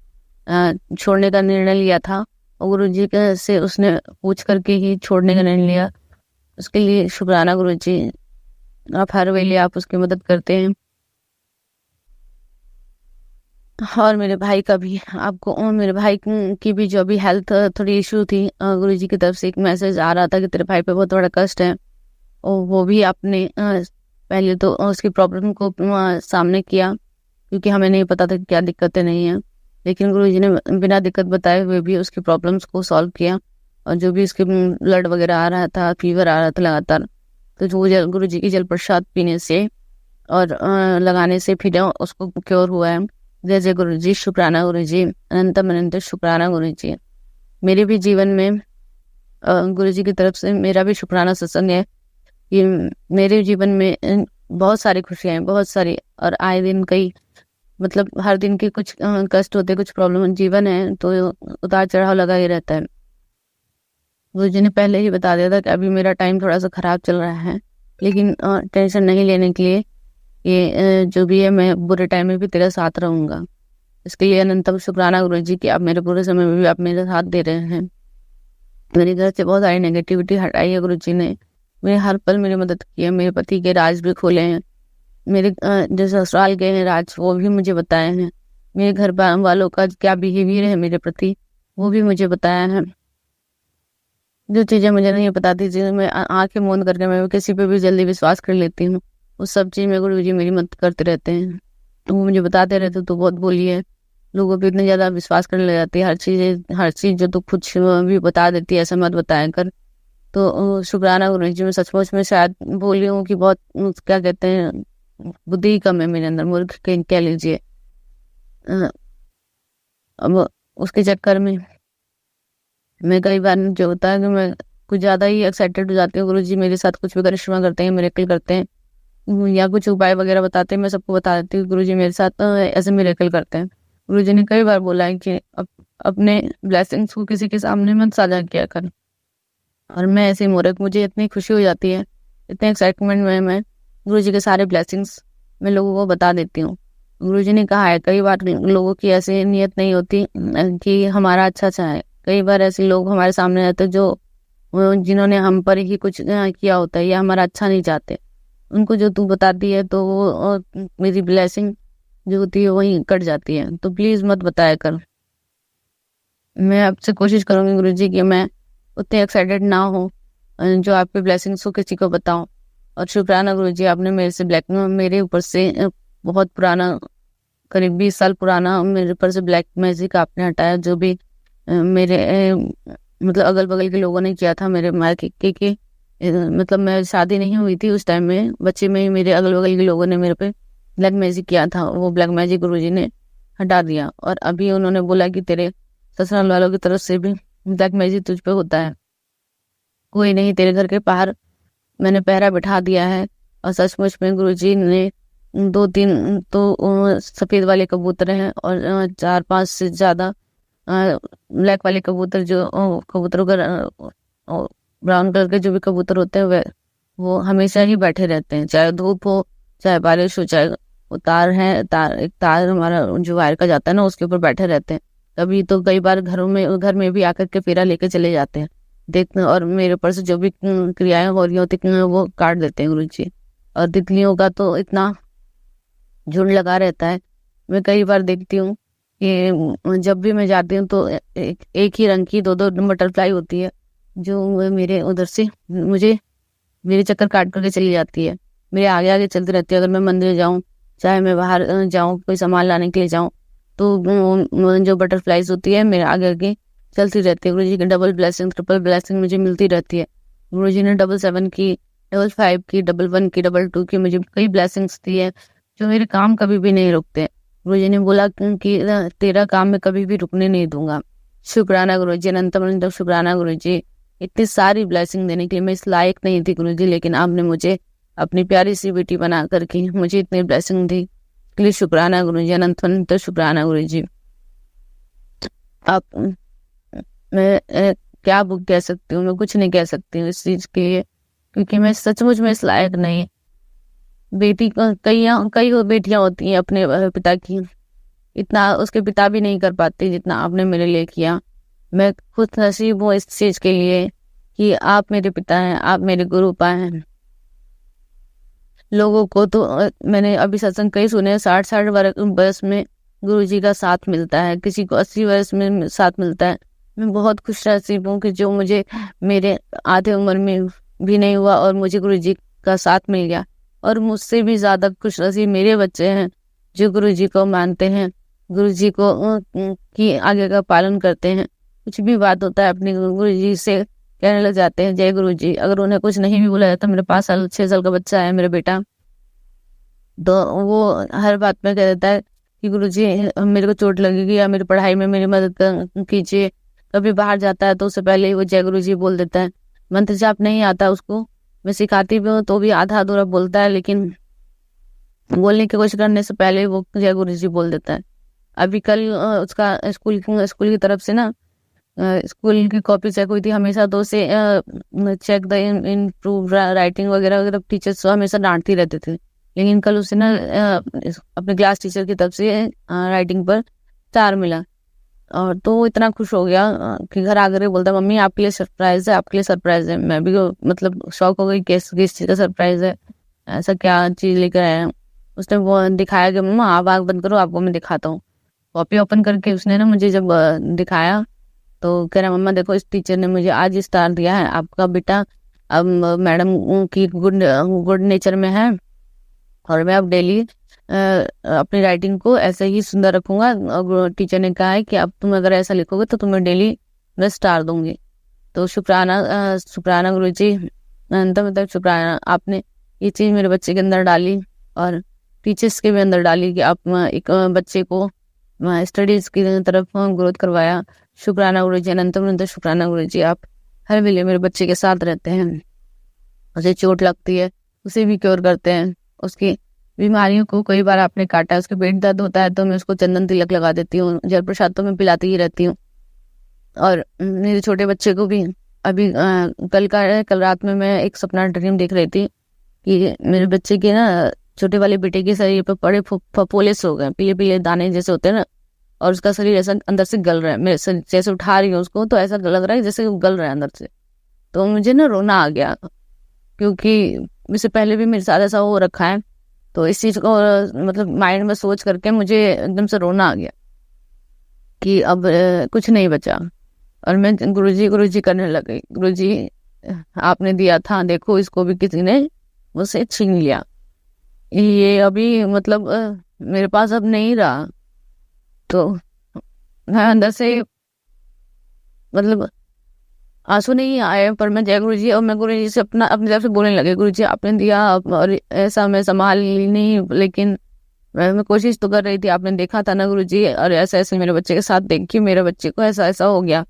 Speaker 4: छोड़ने का निर्णय लिया था और गुरु जी से उसने पूछ करके ही छोड़ने का निर्णय लिया। उसके लिए शुक्राना गुरु जी। आप हर वेले आप उसकी मदद करते हैं। और मेरे भाई का भी मेरे भाई की भी जो भी हेल्थ थोड़ी इशू थी, गुरु जी की तरफ से एक मैसेज आ रहा था कि तेरे भाई पे बहुत बड़ा कष्ट है। और वो भी आपने पहले तो उसकी प्रॉब्लम को सामने किया, क्योंकि हमें नहीं पता था कि क्या दिक्कतें नहीं हैं, लेकिन गुरु जी ने बिना दिक्कत बताए हुए भी उसकी प्रॉब्लम्स को सॉल्व किया। और जो भी उसके ब्लड वगैरह आ रहा था, फीवर आ रहा था लगातार, तो जो गुरु जी की जल प्रसाद पीने से और लगाने से फिर उसको क्योर हुआ है। जय जय गुरु जी, शुक्राना गुरु जी, अनंतम अनंत शुक्राना गुरु जी। मेरे भी जीवन में गुरु जी की तरफ से मेरा भी शुक्राना सत्संग है कि मेरे जीवन में बहुत सारी खुशियाँ हैं, बहुत सारी, और आए दिन कई, मतलब हर दिन के कुछ कष्ट होते, कुछ प्रॉब्लम, जीवन है तो उतार चढ़ाव लगा ही रहता है। गुरु जी ने पहले ही बता दिया था कि अभी मेरा टाइम थोड़ा सा खराब चल रहा है, लेकिन टेंशन नहीं लेने के लिए, ये जो भी है मैं बुरे टाइम में भी तेरा साथ रहूंगा। इसके लिए अनंतम शुक्राना गुरु जी कि आप मेरे बुरे समय में भी आप मेरे साथ दे रहे हैं। मेरे घर से बहुत सारी नेगेटिविटी हटाई है गुरु जी ने। मेरे हर पल मेरी मदद की है। मेरे पति के राज भी खोले हैं। मेरे जो ससुराल गए हैं राज, वो भी मुझे बताए हैं। मेरे घर वालों का क्या बिहेवियर है मेरे प्रति, वो भी मुझे बताया है। जो चीज़ें मुझे नहीं पता थी, जिन्हें मैं आंखें मूंद करके मैं किसी पे भी जल्दी विश्वास कर लेती हूँ, उस सब चीज़ में गुरु जी मेरी मदद करते रहते हैं। तो वो मुझे बताते रहते, तो बहुत बोलिए, लोगों पे इतने ज़्यादा विश्वास करने लग जाती है। हर चीज़ जो तो कुछ भी बता देती है, ऐसा मत बताया कर। तो शुक्राना गुरु जी, मैं सचमुच में शायद बोली हूँ कि बहुत, क्या कहते हैं, बुद्धि कम है मेरे अंदर, मूर्ख कह लीजिए। अब उसके चक्कर में मैं कई बार जो होता है कि मैं कुछ ज़्यादा ही एक्साइटेड हो जाती हूँ। गुरु जी मेरे साथ कुछ भी करिश्मा करते हैं, मिरेकल करते हैं, या कुछ उपाय वगैरह बताते हैं, मैं सबको बता देती हूँ गुरु जी मेरे साथ ऐसे मिरेकल करते हैं। गुरु जी ने कई बार बोला है कि अपने ब्लेसिंग्स को किसी के सामने मत साझा किया कर। और मैं ऐसे मूर्ख, मुझे इतनी खुशी हो जाती है, इतने एक्साइटमेंट में मैं गुरु जी के सारे ब्लेसिंग्स मैं लोगों को बता देती हूँ। गुरु जी ने कहा है कई बार लोगों की ऐसी नीयत नहीं होती कि हमारा अच्छा चाहे। कई बार ऐसे लोग हमारे सामने रहते जो जिन्होंने हम पर ही कुछ किया होता है या हमारा अच्छा नहीं चाहते, उनको जो तू बताती है तो वो मेरी ब्लेसिंग जो होती है वहीं कट जाती है। तो प्लीज़ मत बताया कर। मैं आपसे कोशिश करूँगी गुरु जी कि मैं उतने एक्साइटेड ना हो जो आपके ब्लेसिंग्स को किसी को बताऊं। और शुक्राना गुरु जी, आपने मेरे ऊपर से बहुत पुराना, करीब 20 साल पुराना मेरे ऊपर से ब्लैक मैजिक आपने हटाया, जो भी मेरे मतलब अगल बगल के लोगों ने किया था मेरे मायके के, मतलब मैं शादी नहीं हुई थी उस टाइम में, बच्चे में ही मेरे अगल बगल के लोगों ने मेरे पे ब्लैक मैजिक किया था। वो ब्लैक मैजिक गुरु जी ने हटा दिया। और अभी उन्होंने बोला कि तेरे ससुराल वालों की तरफ से भी ब्लैक मैजिक तुझ पे होता है, कोई नहीं, तेरे घर के बाहर मैंने पहरा बिठा दिया है। और सचमुच में गुरु जी ने 2-3 तो सफ़ेद वाले कबूतर हैं और 4-5 से ज़्यादा ब्लैक वाले कबूतर, जो कबूतरों का ब्राउन कलर के जो भी कबूतर होते हैं वो हमेशा ही बैठे रहते हैं, चाहे धूप हो, चाहे बारिश हो, चाहे वो तार है, एक तार हमारा जो वायर का जाता है ना, उसके ऊपर बैठे रहते हैं। कभी तो कई बार घर में भी आकर के फेरा लेके चले जाते हैं देखने, और मेरे ऊपर से जो भी क्रियाएं हो रही होती वो काट देते हैं गुरु जी। और तितलियों का तो इतना झुंड लगा रहता है, मैं कई बार देखती हूँ कि जब भी मैं जाती हूँ तो एक ही रंग की 2-2 बटरफ्लाई होती है, जो मेरे उधर से मेरे चक्कर काट करके चली जाती है, मेरे आगे आगे चलती रहती है। अगर मैं मंदिर जाऊँ, चाहे मैं बाहर जाऊँ कोई सामान लाने के लिए जाऊँ, तो जो बटरफ्लाईज होती है मेरे आगे आगे चलती रहती है। गुरु जी की डबल ब्लेसिंग, ट्रिपल ब्लेसिंग मुझे मिलती रहती है। गुरु जी ने 7 की, 5 की, 1 की, 2 की मुझे कई ब्लेसिंग्स दी है, जो मेरे काम कभी भी नहीं रुकते। गुरु जी ने बोला कि तेरा काम मैं कभी भी रुकने नहीं दूंगा। शुक्राना गुरु जी, अनंतम शुक्राना गुरु जी। इतनी सारी ब्लेसिंग देने के लिए मैं इस लायक नहीं थी गुरु जी, लेकिन आपने मुझे अपनी प्यारी सी बेटी बना करके मुझे इतनी ब्लेसिंग दी, इसके लिए शुक्राना गुरु जी, अनंत अनंत शुक्राना गुरु जी। आप मैं क्या बुक कह सकती हूँ, मैं कुछ नहीं कह सकती हूँ इस चीज के लिए, क्योंकि मैं सचमुच में इस लायक नहीं। बेटी कई बेटियां होती हैं अपने पिता की, इतना उसके पिता भी नहीं कर पाते जितना आपने मेरे लिए किया। मैं खुद नसीब हूँ इस चीज के लिए कि आप मेरे पिता हैं, आप मेरे गुरु हैं। लोगों को तो मैंने अभी सत्संग कई सुने, 60 वर्ष में गुरु जी का साथ मिलता है, किसी को 80 वर्ष में साथ मिलता है। मैं बहुत खुश नसीब हूँ कि जो मुझे मेरे आधे उम्र में भी नहीं हुआ और मुझे गुरु जी का साथ मिल गया। और मुझसे भी ज्यादा खुश नसीब मेरे बच्चे हैं जो गुरु जी को मानते हैं, गुरु जी को की आगे का पालन करते हैं। कुछ भी बात होता है अपने गुरु जी से कहने लग जाते हैं जय गुरु जी। अगर उन्हें कुछ नहीं भी बोला जाता, मेरे 6 साल का बच्चा है मेरा बेटा, तो वो हर बात में कह देता है कि गुरु जी मेरे को चोट लगेगी या मेरी पढ़ाई में मेरी मदद कीजिए। कभी बाहर जाता है तो उससे पहले ही वो जय गुरु जी बोल देता है। मंत्र जाप नहीं आता उसको, मैं सिखाती भी हूँ तो भी आधा अधूरा बोलता है, लेकिन बोलने की कोशिश करने से पहले वो जय गुरु जी बोल देता है। अभी कल उसका स्कूल की तरफ से ना स्कूल की कॉपी चेक हुई थी। हमेशा तो उसे चेक द इम्प्रूव राइटिंग वगैरह वगैरह टीचर्स हमेशा डांटती रहते थे, लेकिन कल उसे ना अपने क्लास टीचर की तरफ से राइटिंग पर 4 मिला। और तो वो इतना खुश हो गया कि घर आकर बोलता मम्मी आपके लिए सरप्राइज है, आपके लिए सरप्राइज है। मैं भी मतलब शौक हो गई किस चीज का सरप्राइज है, ऐसा क्या चीज लेकर आया है। उसने वो दिखाया कि मम्मा आप आँख बंद करो, आपको मैं दिखाता हूँ। कॉपी ओपन करके उसने ना मुझे जब दिखाया तो कह रहा मम्मा देखो इस टीचर ने मुझे आज स्टार दिया है, आपका बेटा अब मैडम की गुड नेचर में है और मैं अब डेली अपनी राइटिंग को ऐसे ही सुंदर रखूंगा। और टीचर ने कहा है कि अब तुम अगर ऐसा लिखोगे तो तुम्हें डेली मैं स्टार दूंगी। तो शुक्राना गुरु जी, मतलब शुक्राना, आपने ये चीज मेरे बच्चे के अंदर डाली और टीचर्स के भी अंदर डाली कि आप एक बच्चे को स्टडीज की तरफ ग्रोथ करवाया। शुक्राना गुरु जी, अनंत शुक्राना गुरु जी। आप हर वेले मेरे बच्चे के साथ रहते हैं, उसे चोट लगती है उसे भी क्योर करते हैं, उसकी बीमारियों को कई बार आपने काटा, उसके पेट दर्द होता है तो मैं उसको चंदन तिलक लगा देती हूँ, जल प्रसाद तो मैं पिलाती ही रहती हूँ। और मेरे छोटे बच्चे को भी अभी कल रात में मैं एक सपना ड्रीम देख रही थी कि मेरे बच्चे के ना छोटे वाले बेटे के शरीर पर बड़े फपोले से हो गए, पीले पीले दाने जैसे होते हैं ना, और उसका शरीर ऐसा अंदर से गल रहा है। मेरे से जैसे उठा रही हूँ उसको तो ऐसा लग रहा है जैसे वो गल रहा है अंदर से। तो मुझे ना रोना आ गया, क्योंकि इससे पहले भी मेरे साथ ऐसा हो रखा है। तो इस चीज को मतलब माइंड में सोच करके मुझे एकदम से रोना आ गया कि अब कुछ नहीं बचा। और मैं गुरुजी करने लग गई, गुरुजी आपने दिया था, देखो इसको भी किसी ने मुझसे छीन लिया, ये अभी मतलब मेरे पास अब नहीं रहा। तो मैं अंदर से मतलब आंसू नहीं आए, पर मैं जय गुरुजी, और मैं गुरुजी से अपनी तरफ से बोलने लगे, गुरुजी आपने दिया और ऐसा मैं संभाल नहीं, लेकिन मैं कोशिश तो कर रही थी, आपने देखा था ना गुरुजी, और ऐसा ऐसे मेरे बच्चे के साथ देखिए मेरे बच्चे को ऐसा ऐसा हो गया।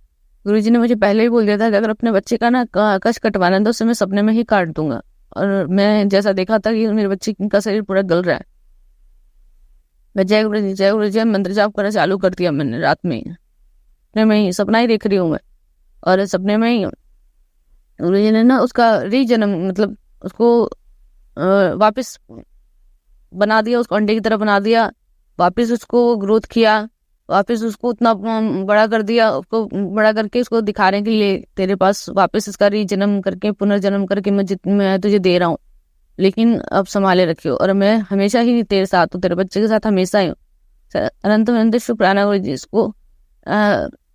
Speaker 4: गुरुजी ने मुझे पहले ही बोल दिया था कि अगर अपने बच्चे का ना कश कटवाना है तो उसे मैं सपने में ही काट दूंगा। और मैं जैसा देखा था कि मेरे बच्चे का शरीर पूरा गल रहा है। मैं जय गुरुजी मंत्र जाप करना चालू कर दिया मैंने रात में ही, सपना ही देख रही हूँ मैं, और सपने में ही गुरुजी ने ना उसका रीजन्म मतलब उसको वापस बना दिया, उसको अंडे की तरह बना दिया, वापस उसको ग्रोथ किया, वापस उसको उतना बड़ा कर दिया, उसको बड़ा करके उसको दिखाने के लिए तेरे पास वापस इसका रीजन्म करके पुनर्जन्म करके मैं तुझे दे रहा हूँ, लेकिन अब संभाले रखियो, और मैं हमेशा ही तेरे साथ हूँ, तेरे बच्चे के साथ हमेशा ही हूँ। अनंत शुक्राना गुरु जी, इसको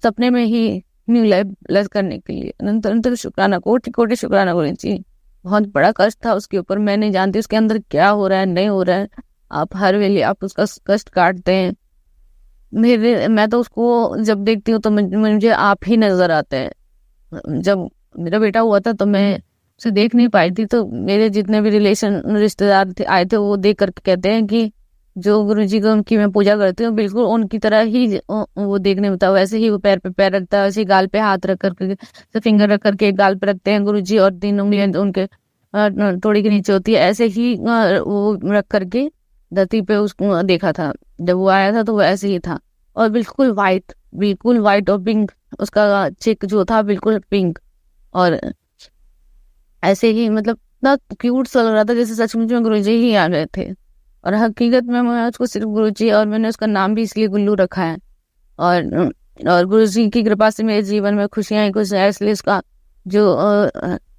Speaker 4: सपने में ही न्यू लाइफ ब्लेस करने के लिए अनंत शुक्राना, कोटि कोटि शुक्राना गुरु जी। बहुत बड़ा कष्ट था उसके ऊपर, मैं नहीं जानती उसके अंदर क्या हो रहा है नहीं हो रहा है, आप हर वेले आप उसका कष्ट काटते हैं। मैं तो उसको जब देखती हूँ तो मुझे आप ही नजर आते हैं। जब मेरा बेटा हुआ था तो मैं उसे देख नहीं पाई थी, तो मेरे जितने भी रिश्तेदार आए थे वो देख करके कहते हैं कि जो गुरुजी को उनकी मैं पूजा करती हूँ बिल्कुल उनकी तरह ही वो देखने में था, वैसे ही वो पैर पे पैर रखता है, वैसे गाल पे हाथ रख करके फिंगर रख करके गाल पे रखते हैं गुरुजी, और 3 उंगलियां उनके थोड़ी के नीचे होती है, ऐसे ही वो रख करके धरती पे उसको देखा था। जब वो आया था तो वो ऐसे ही था, और बिल्कुल वाइट और पिंक, उसका चिक जो था बिल्कुल पिंक, और ऐसे ही मतलब इतना क्यूट सा लग रहा था जैसे सचमुच में गुरुजी ही आ गए थे। और हकीकत में मैं उसको सिर्फ गुरुजी, और मैंने उसका नाम भी इसलिए गुल्लू रखा है। और गुरुजी की कृपा से मेरे जीवन में खुशियां ही खुशियां हैं, इसलिए उसका जो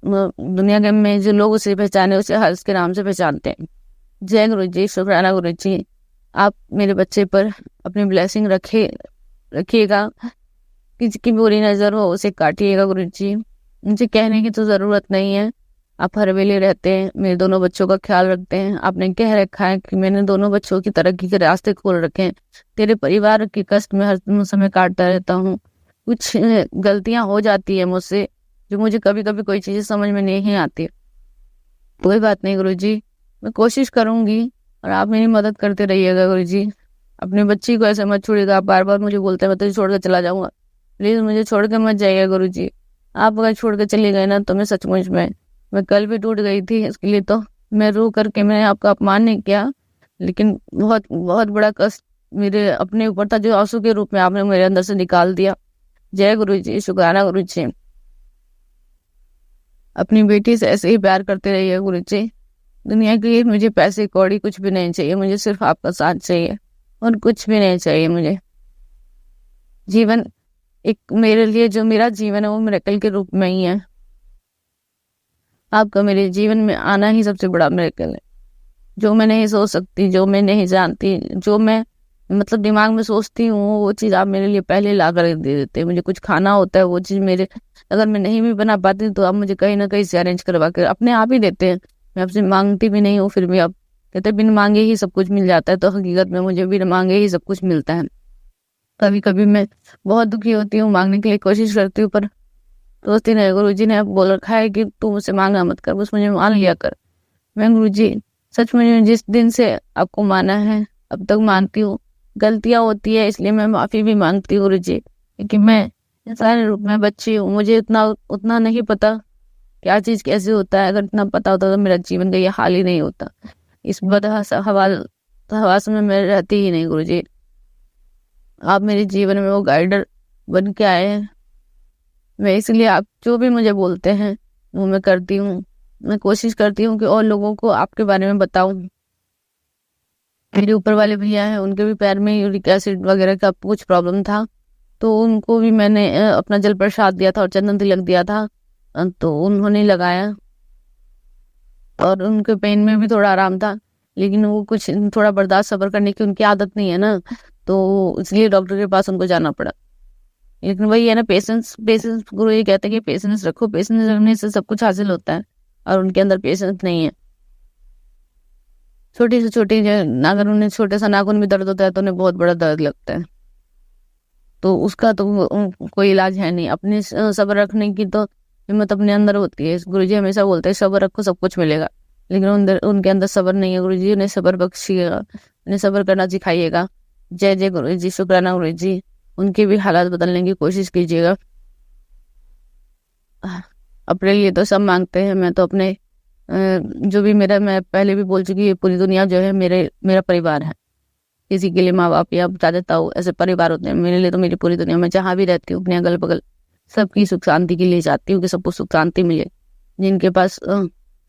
Speaker 4: दुनिया के में जो लोग उसे पहचाने उसे हर्ष के नाम से पहचानते हैं। जय गुरुजी, शुक्राना गुरुजी, आप मेरे बच्चे पर अपनी ब्लेसिंग रखिएगा, किसी की बुरी नजर हो उसे काटिएगा गुरुजी। मुझे कहने की तो जरूरत नहीं है, आप हर वेले रहते हैं, मेरे दोनों बच्चों का ख्याल रखते हैं। आपने कह रखा है कि मैंने दोनों बच्चों की तरक्की के रास्ते खोल रखे हैं। तेरे परिवार के कष्ट में हर समय काटता रहता हूँ। कुछ गलतियां हो जाती है मुझसे, जो मुझे कभी कभी कोई चीजें समझ में नहीं आती। कोई बात नहीं गुरुजी, मैं कोशिश करूंगी, और आप मेरी मदद करते रहिएगा गुरुजी। अपने बच्ची को ऐसे मत छोड़िएगा। आप बार बार मुझे बोलते हैं मैं तुझे छोड़ कर चला जाऊंगा, प्लीज मुझे छोड़ कर मत जाइएगा गुरुजी। आप अगर छोड़ कर चले गए ना तो मैं सचमुच में, मैं कल भी टूट गई थी। इसके लिए तो मैं रो करके मैंने आपका अपमान नहीं किया, लेकिन बहुत बहुत बड़ा कष्ट मेरे अपने ऊपर था, जो आंसू के रूप में आपने मेरे अंदर से निकाल दिया। जय गुरुजी, शुक्राना गुरुजी। अपनी बेटी से ऐसे ही प्यार करते रहिए गुरुजी। दुनिया के लिए मुझे पैसे कौड़ी कुछ भी नहीं चाहिए, मुझे सिर्फ आपका साथ चाहिए, और कुछ भी नहीं चाहिए मुझे। जीवन एक मेरे लिए, जो मेरा जीवन है वो मिरेकल के रूप में ही है। आपका मेरे जीवन में आना ही सबसे बड़ा मिरेकल है। जो मैं नहीं सोच सकती, जो मैं नहीं जानती, जो मैं मतलब दिमाग में सोचती हूँ, वो चीज़ आप मेरे लिए पहले ला कर दे देते हैं। मुझे कुछ खाना होता है, वो चीज़ मेरे, अगर मैं नहीं भी बना पाती तो आप मुझे कहीं ना कहीं से अरेंज करवा कर अपने आप ही देते हैं। मैं आपसे मांगती भी नहीं हूँ, फिर भी आप कहते हैं बिन मांगे ही सब कुछ मिल जाता है। तो हकीकत में मुझे बिन मांगे ही सब कुछ मिलता है। कभी कभी मैं बहुत दुखी होती हूँ, मांगने के लिए कोशिश करती हूँ, पर दोस्ती नहीं। गुरुजी ने बोल रखा है कि तू मुझसे मांगना मत कर, बस मुझे मान लिया कर। मैं गुरुजी सच में जिस दिन से आपको माना है अब तक मानती हूँ। गलतियां होती है इसलिए मैं माफी भी मांगती हूँ गुरुजी, क्योंकि मैं इंसान रूप में बच्ची हूँ। मुझे उतना नहीं पता क्या चीज कैसे होता है। अगर इतना पता होता तो मेरा जीवन का ये हाल ही नहीं होता। इस हवास में मैं रहती ही नहीं गुरुजी। आप मेरे जीवन में वो गाइडर बन के आए हैं। मैं इसलिए आप जो भी मुझे बोलते हैं वो मैं करती हूँ। मैं कोशिश करती हूँ कि और लोगों को आपके बारे में बताऊं। मेरे ऊपर वाले भैया हैं, उनके भी पैर में यूरिक एसिड वगैरह का कुछ प्रॉब्लम था, तो उनको भी मैंने अपना जल प्रसाद दिया था और चंदन तिलक दिया था, तो उन्होंने लगाया और उनके पेन में भी थोड़ा आराम था। लेकिन वो कुछ थोड़ा बर्दाश्त सब्र करने की उनकी आदत नहीं है ना, तो इसलिए डॉक्टर के पास उनको जाना पड़ा। लेकिन वही है ना, पेशेंस गुरु ये कहते हैं कि पेशेंस रखो, पेशेंस रखने से सब कुछ हासिल होता है, और उनके अंदर पेशेंस नहीं है। छोटी से छोटी अगर उन्हें छोटे सा नाखून भी दर्द होता है तो उन्हें बहुत बड़ा दर्द लगता है, तो उसका तो कोई इलाज है नहीं। अपने सब्र रखने की तो हिम्मत अपने अंदर होती है। गुरुजी हमेशा बोलते हैं सब्र रखो सब कुछ मिलेगा, लेकिन उनके अंदर सब्र नहीं है। गुरुजी उन्हें सब्र बख्शिएगा, उन्हें सब्र करना सिखाइएगा। जय जय गुरुजी, शुक्राना गुरुजी। उनके भी हालात बदलने की कोशिश कीजिएगा। अपने लिए तो सब मांगते हैं, मैं तो अपने जो भी मेरा, मैं पहले भी बोल चुकी, पूरी दुनिया जो है मेरा परिवार है। किसी के लिए माँ बाप या चाचा ताऊ ऐसे परिवार होते हैं, मेरे लिए तो मेरी पूरी दुनिया। मैं जहाँ भी रहती हूँ अपने अगल बगल सबकी सुख शांति के लिए चाहती हूँ कि सबको सुख शांति मिले। जिनके पास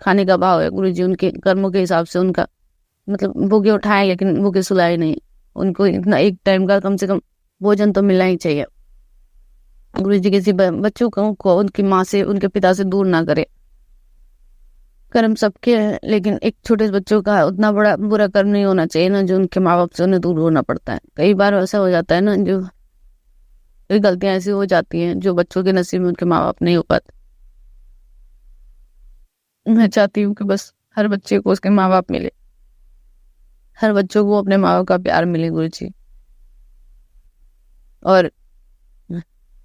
Speaker 4: खाने का भाव है गुरुजी, उनके कर्मों के हिसाब से उनका मतलब भूखे उठाए लेकिन भूखे सुलाए नहीं। उनको इतना एक टाइम का कम से कम भोजन तो मिलना ही चाहिए। गुरुजी किसी बच्चों को उनकी माँ से, उनके पिता से दूर ना करे। कर्म सबके हैं, लेकिन एक छोटे बच्चों का उतना बड़ा बुरा कर्म नहीं होना चाहिए ना, जो उनके माँ बाप से उन्हें दूर होना पड़ता है। कई बार ऐसा हो जाता है ना, जो कई गलतियां ऐसी हो जाती हैं जो बच्चों के नसीब में उनके माँ बाप नहीं हो पाते। मैं चाहती हूँ कि बस हर बच्चे को उसके माँ बाप मिले, हर बच्चों को अपने माँ बाप का प्यार मिले गुरुजी, और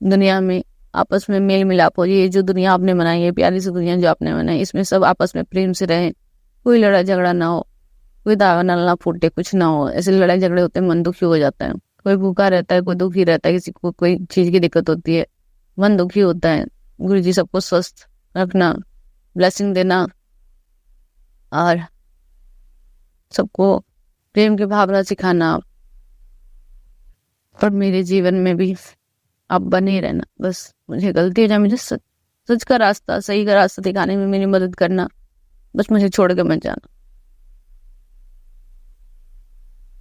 Speaker 4: दुनिया में आपस में मेल मिलाप हो। ये जो दुनिया आपने बनाई है, प्यारी सी दुनिया जो आपने बनाई, इसमें सब आपस में प्रेम से रहें, कोई लड़ाई झगड़ा ना हो, कोई दावा ना फूटे, कुछ ना हो। ऐसे लड़ाई झगड़े होते हैं, मन दुखी हो जाता है। कोई भूखा रहता है, कोई दुखी रहता है, किसी को कोई चीज की दिक्कत होती है, मन दुखी होता है। गुरुजी सबको स्वस्थ रखना, ब्लेसिंग देना, और सबको प्रेम की भावना सिखाना, और मेरे जीवन में भी आप बने रहना। बस मुझे गलती हो जाए, मुझे सच का रास्ता, सही का रास्ता दिखाने में मेरी मदद करना। बस मुझे छोड़ के मत जाना।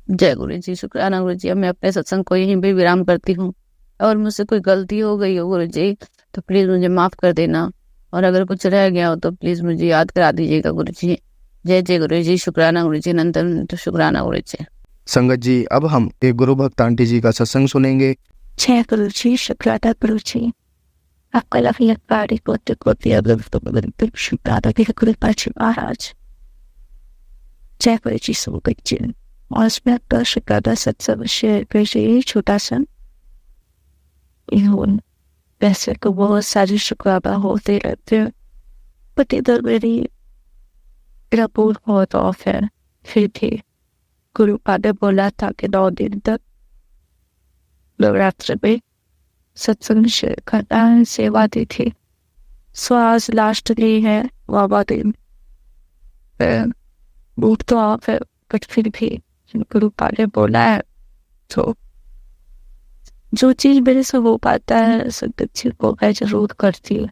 Speaker 4: जय गुरु जी। शुक्राना गुरु जी। अब मैं अपने सत्संग को यहीं पे विराम करती हूँ। और मुझसे कोई गलती हो गई हो गुरु जी तो प्लीज मुझे माफ कर देना, और अगर कुछ रह गया हो तो प्लीज मुझे याद करा दीजिएगा गुरु जी। जय जय गुरु जी। शुक्राना गुरु जी। अनंत तो शुक्राना गुरु जी।
Speaker 1: संगत जी, अब हम एक गुरु भक्त आंटी जी का सत्संग सुनेंगे।
Speaker 5: जय गुरु जी। शुक्राना गुरु जी। आपका लफी अखबारी कोते कोते अगर तो बदल शुक्राना के गुरु पाची महाराज। जय गुरु जी। संगत जी, और इसमें आपका शुक्राना सत्संग शेयर करिए। छोटा सा वैसे तो बहुत सारे शुक्राना होते रहते हैं, बट इधर मेरी रिपोर्ट बहुत ऑफ है। फिर भी गुरु पाद ने बोला था कि 9 दिन तक नवरात्र में सत्संग शेयर करना है, सेवा दी थी। सो आज लास्ट डे है, बाबा दिन मूड तो ऑफ है, बट फिर भी गुरु पाद ने बोला है तो जो चीज मेरे से हो पाता है संगत जी को मैं जरूर करती हूँ।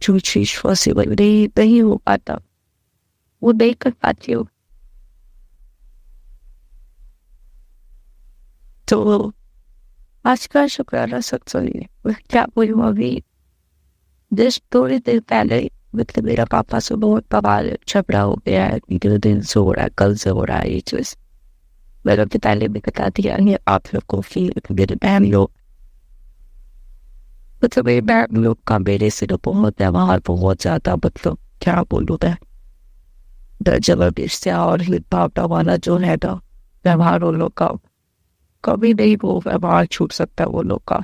Speaker 5: जो चीज पॉसिबल नहीं हो पाता वो नहीं कर पाती हूँ। तो आज का शुक्राना सत्संग क्या बोलूँ, अभी जस्ट थोड़ी देर पहले मतलब मेरा पापा से बहुत बवाल झगड़ा हो गया है। 2 दिन से हो रहा है, कल से हो रहा है ये चीज। मैंने तो पहले भी बता दिया है आप लोग को कि मेरे बहन लोग मतलब मेरे बहन लोग का मेरे से तो बहुत व्यवहार बहुत ज्यादा मतलब क्या बोलूँ मैं जबरदस्ती और भावना वाला जो है ना व्यवहार उन लोग का कभी नहीं वो व्यवहार छूट सकता वो लोग का।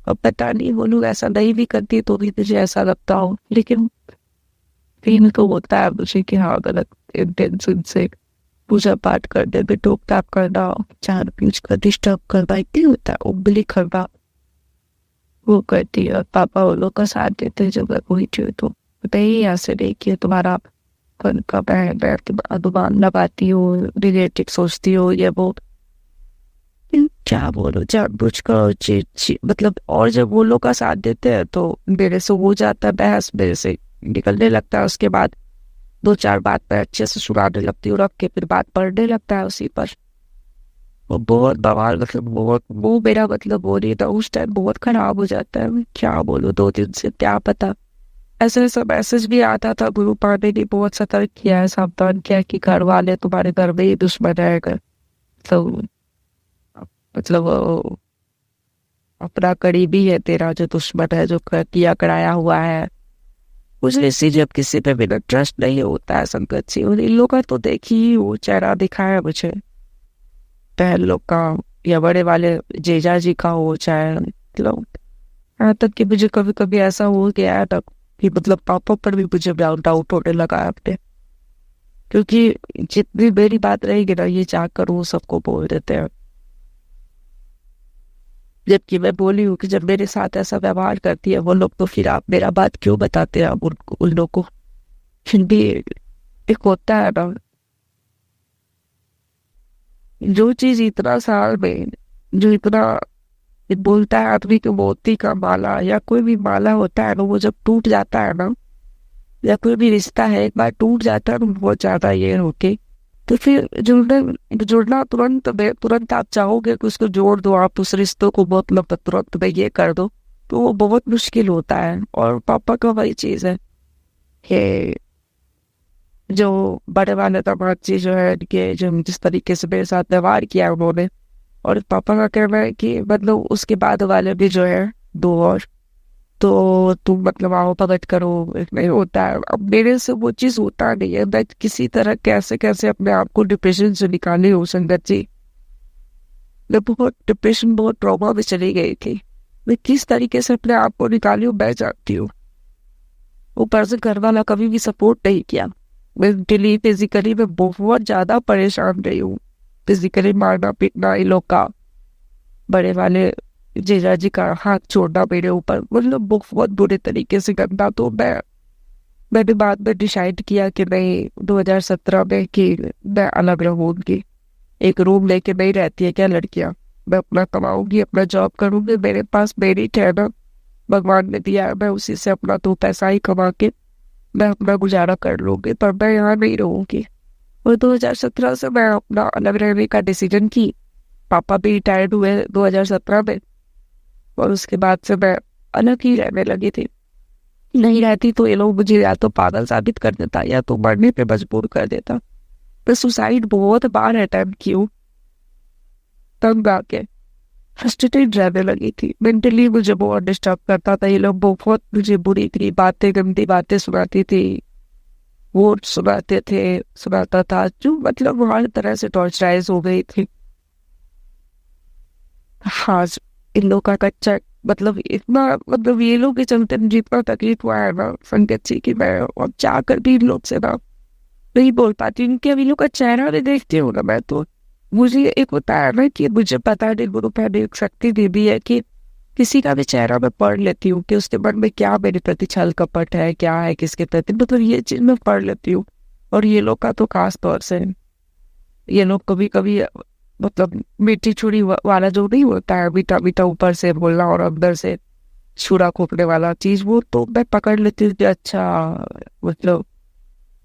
Speaker 5: अब पता नहीं वो लोग ऐसा नहीं भी करती तो भी मुझे ऐसा लगता हो, लेकिन फील तो होता है मुझे कि हाँ गलत इंटेंशन से पूजा पाठ करने में टोक टाप करना, चार पीछ कर डिस्टर्ब करना नहीं होता, उंगली करना वो करती है। पापा वो लोग का साथ देते जब मैं कोई थी तो नहीं ऐसे नहीं कि तुम्हारा फन का बैठ के अनुमान लगाती हो, रिलेटिव सोचती हो ये वो क्या बोलो जानबूझ कर मतलब। और जब वो लोग का साथ देते हैं तो मेरे से हो जाता है बहस, मेरे से निकलने लगता है। उसके बाद 2-4 बात पर अच्छे से सुनाने लगती हूँ, रख के फिर बात पढ़ने लगता है उसी पर। वो बहुत बवाल मतलब बहुत वो मेरा मतलब वो नहीं था उस टाइम, बहुत खराब हो जाता है। मैं क्या बोलूँ 2 दिन से क्या पता ऐसा ऐसा मैसेज भी आता था। गुरु पांडे ने बहुत सतर्क किया है, सावधान किया कि घर वाले तुम्हारे घर में ही दुश्मन रहेगा। तो मतलब अपना करीबी है तेरा जो दुश्मन है, जो किया कराया हुआ है। मुझे इसी जब किसी पे मेरा ट्रस्ट नहीं होता है संगत जी। और इन लोग का तो देखी वो चेहरा दिखाया मुझे बहन लोग का या बड़े वाले जीजा जी का हो, चाहे मतलब यहाँ तक कि मुझे कभी कभी ऐसा हो गया है तब कि मतलब पापा पर भी मुझे डाउट होने लगा है अपने, क्योंकि जितनी मेरी बात रहेगी ना ये जाकर वो सबको बोल देते हैं। जबकि मैं बोली हूँ कि जब मेरे साथ ऐसा व्यवहार करती है वो लोग तो फिर आप मेरा बात क्यों बताते हैं आप उन लोग को। फिर भी एक होता है ना जो चीज इतना साल में जो इतना बोलता है आदमी के मोती का माला या कोई भी माला होता है ना, वो जब टूट जाता है ना या कोई भी रिश्ता है एक बार टूट जाता है ना बहुत ज्यादा ये होके, तो फिर जुड़ना तुरंत आप चाहोगे कि उसको जोड़ दो, आप उस रिश्तों को मतलब तुरंत में ये कर दो, तो वो बहुत मुश्किल होता है। और पापा का वही चीज है कि जो बड़े वाले दामाद जी जो है कि जो जिस तरीके से मेरे साथ व्यवहार किया उन्होंने, और पापा का कहना है कि मतलब उसके बाद वाले भी जो है 2 और तो तुम मतलब आओ भगत करो, नहीं होता है। अब मेरे से वो चीज होता नहीं है। मैं किसी तरह कैसे अपने आप को डिप्रेशन से निकाली हूँ संगत जी। मैं बहुत डिप्रेशन बहुत ट्रॉमा में चली गई थी। मैं किस तरीके से अपने आप को निकाली हूँ मैं जानती हूँ। ऊपर से घर वाला कभी भी सपोर्ट नहीं किया। मेंटली फिजिकली मैं बहुत ज्यादा परेशान रही हूँ। फिजिकली मारना पीटना इन लोग का, बड़े वाले जीजा जी का हाथ छोड़ना मेरे ऊपर, मतलब बहुत बुरे तरीके से करना। तो मैं मैंने बाद में डिसाइड किया कि नहीं 2017 में कि मैं अलग रहूंगी। एक रूम लेके नहीं रहती है क्या लड़कियां। मैं अपना कमाऊंगी, अपना जॉब करूंगी, मेरे पास मेरिट है ना, भगवान ने दिया है, मैं उसी से अपना 2 पैसा ही कमा के मैं अपना गुजारा कर लूंगी, पर मैं यहाँ नहीं रहूंगी। और 2017 से मैं अपना अलग रहने का डिसीजन की। पापा भी रिटायर्ड हुए 2017 में, और उसके बाद से मैं अलग ही रहने लगी थी। नहीं रहती तो ये लोग मुझे या तो पागल साबित कर देता या तो मरने पे मजबूर कर देता। मैं सुसाइड बहुत बार अटेम्प्ट की हूँ। तंग आके फ्रस्ट्रेटेड रहने लगी थी। मेंटली मुझे बहुत डिस्टर्ब करता था ये लोग। बहुत मुझे बुरी बुरी बातें, गंदी बातें सुनाती थी, वो सुनाता था, जो मतलब हर तरह से टॉर्चराइज हो गई थी। हाँ, इन लोग का कच्चा मतलब इतना, मतलब ये लोग के चलते मुझे इतना तकलीफ हुआ है ना संगत जी की मैं अब चाहकर भी इन लोग से ना नहीं बोल पाती। उनके अभी लोग का चेहरा भी देखती हूँ ना मैं, तो मुझे एक होता है ना कि मुझे पता नहीं, गुरु पे देख सकती भी है कि किसी का भी चेहरा मैं पढ़ लेती हूँ कि उसके मन में क्या मेरे प्रति छल कपट है, क्या है किसके प्रति, मतलब ये चीज मैं पढ़ लेती हूँ। और ये लोग का तो खास तौर से, ये लोग कभी कभी मतलब मीठी छुरी वाला जो नहीं होता है, मीठा मीठा ऊपर से बोलना और अंदर से छुरा खोपने वाला चीज, वो तो मैं पकड़ लेती हूँ कि अच्छा मतलब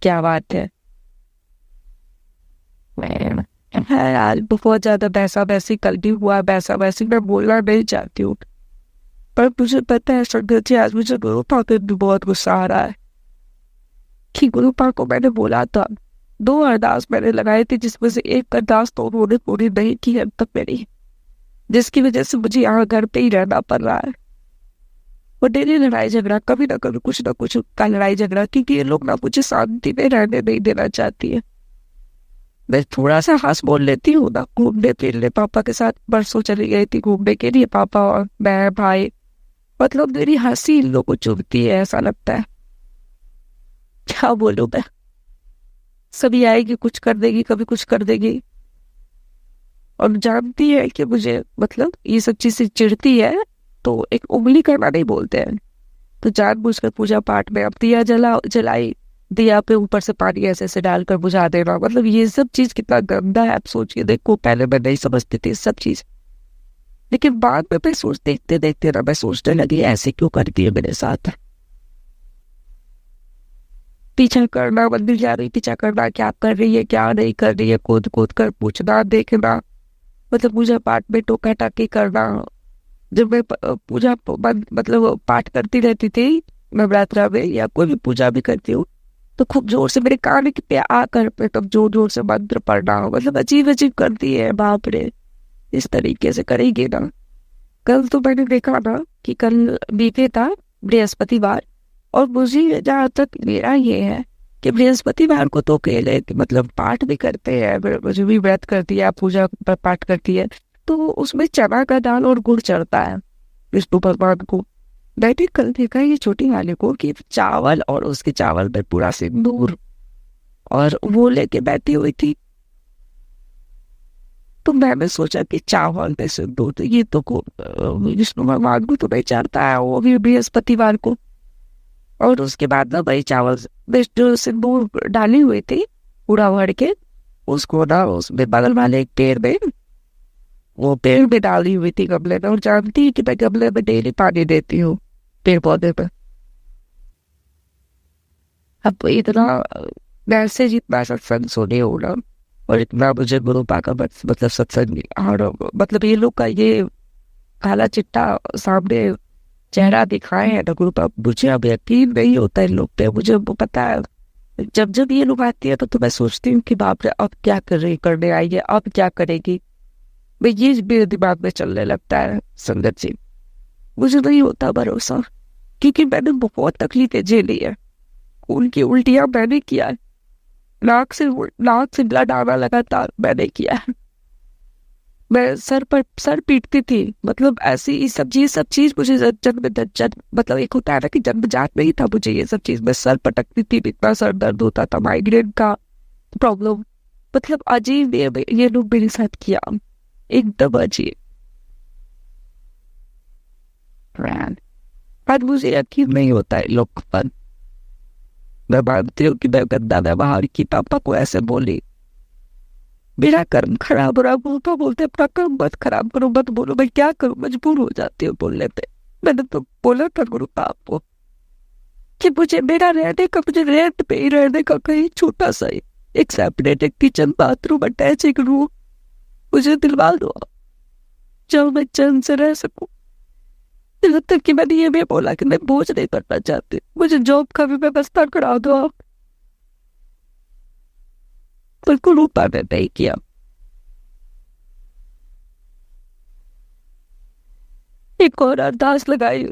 Speaker 5: क्या बात है। है यार, बहुत ज्यादा वैसा वैसी कल भी हुआ, वैसा वैसी मैं बोलना नहीं चाहती हूँ, पर मुझे पता है संगत जी आज मुझे गुरु पाक पे भी बहुत गुस्सा आ रहा है कि गुरु पाक को मैंने बोला था 2 अरदास मैंने लगाई थी, जिसमें से एक अरदास तो उन्होंने पूरी नहीं की अब तक मेरी, जिसकी वजह से मुझे यहाँ घर पे ही रहना पड़ रहा है। और डेली लड़ाई झगड़ा, कभी ना कभी कुछ ना कुछ का लड़ाई झगड़ा, क्योंकि ये लोग ना मुझे शांति में रहने नहीं देना चाहती है। मैं थोड़ा सा हंस बोल लेती हूँ ना, घूमने फिरने पापा के साथ परसों चली गई थी घूमने के लिए, पापा और मैं भाई, मतलब मेरी हंसी इन लोगों को चुभती है, ऐसा लगता है। क्या बोलूं मैं, सभी आएगी कुछ कर देगी, कभी कुछ कर देगी, और जानती है कि मुझे मतलब ये सब चीजें चिढ़ती है, तो एक उंगली करना नहीं बोलते हैं, तो जानबूझकर पूजा पाठ में अब दिया जलाई, दिया पे ऊपर से पानी ऐसे ऐसे डालकर बुझा देना, मतलब ये सब चीज कितना गंदा है। आप सोचिए, देखो पहले मैं नहीं समझती थी सब चीज, लेकिन बाद में मैं देखते देखते ना मैं सोचने लगी ऐसे क्यों करती है मेरे साथ। पीछा करना, मंदिर जा रही पीछा करना, क्या कर रही है क्या नहीं कर रही है, कूद कूद कर पूछना देखना, मतलब पूजा पाठ में टोका टाकी करना। जब मैं मतलब पाठ करती रहती थी नवरात्रा में या कोई भी पूजा भी करती हूँ, तो खूब जोर से मेरे कान पे आकर तब जोर जोर से मंत्र पढ़ना, मतलब अजीब अजीब करती है। बाप रे, इस तरीके से करेगी ना। कल तो मैंने देखा ना कि कल बीते था बृहस्पतिवार, और मुझे जहाँ तक मेरा ये है कि बृहस्पतिवार को तो अकेले मतलब पाठ भी करते हैं, मुझे भी व्रत करती है, पूजा पाठ करती है, तो उसमें चना का दाल और गुड़ चढ़ता है विष्णु भगवान को। मैंने कल देखा ये छोटी वाले को कि चावल और उसके चावल में पूरा सिंदूर और वो लेके बैठी हुई थी, तो मैंने सोचा कि चावल में सिंदूर तो ये तो विष्णु भगवान को तो नहीं चढ़ता है, वो भी बृहस्पतिवार को। और उसके बाद ना भाई चावल में जो सिंदूर डाली हुई थी पूरा भर के, उसको ना उसमें बगल वाले एक पेड़ में, वो पेड़ में डाली हुई थी गमले में, और जानती है कि मैं गमले में डेली पानी देती हूँ पेड़ पौधे पे। अब इतना वैसे जितना सत्संग सुने हो ना, और इतना मुझे गुरु पा का मतलब सत्संग, और मतलब ये लोग का ये काला चिट्टा सामने चेहरा दिखाए है ना गुरु पा, मुझे अब यकीन नहीं होता इन लोग पे। मुझे वो पता है जब जब ये लोग आती है तो मैं सोचती हूँ कि बाप रे अब क्या करने आई है, अब क्या करेगी, मैं ये मेरे दिमाग में चलने लगता है संगत जी। मुझे नहीं होता भरोसा, क्योंकि मैंने बहुत तकलीफें झेली है, उनकी उल्टियां मैंने किया है, नाक से ब्लड आना लगातार मैंने किया है, मैं सर पीटती थी, मतलब ऐसी ये सब चीज मुझे जन्म मतलब एक होता है ना कि जन्मजात में ही था मुझे ये सब चीज। मैं सर पटकती थी, इतना सर दर्द होता था, माइग्रेन का प्रॉब्लम, मतलब अजीब ये लोग मेरे साथ किया, एकदम अजीब। पर मुझे यकीन नहीं होता है लोग पर, मैं मानती हूँ कि मैं गंदा व्यवहार की, पापा को ऐसे बोली, मेरा कर्म खराब हो रहा। पापा बोलते अपना कर्म मत खराब करो, मत बोलो। मैं क्या करूँ, मजबूर हो जाती हूँ बोलने पे। मैंने तो बोला था गुरु पाप को कि मुझे मेरा रहने का, मुझे रेंट पे ही रहने का कहीं छोटा सा ही एक सेपरेट एक किचन बाथरूम अटैच एक रूम मुझे दिलवा दो, जब मैं चैन से रह सकूं। यहाँ तक कि मैंने ये भी बोला कि मैं बोझ नहीं करना चाहती, मुझे जॉब का भी व्यवस्था करा दो आप। बिल्कुल ऊपर ने नहीं किया। एक और अरदास लगाई,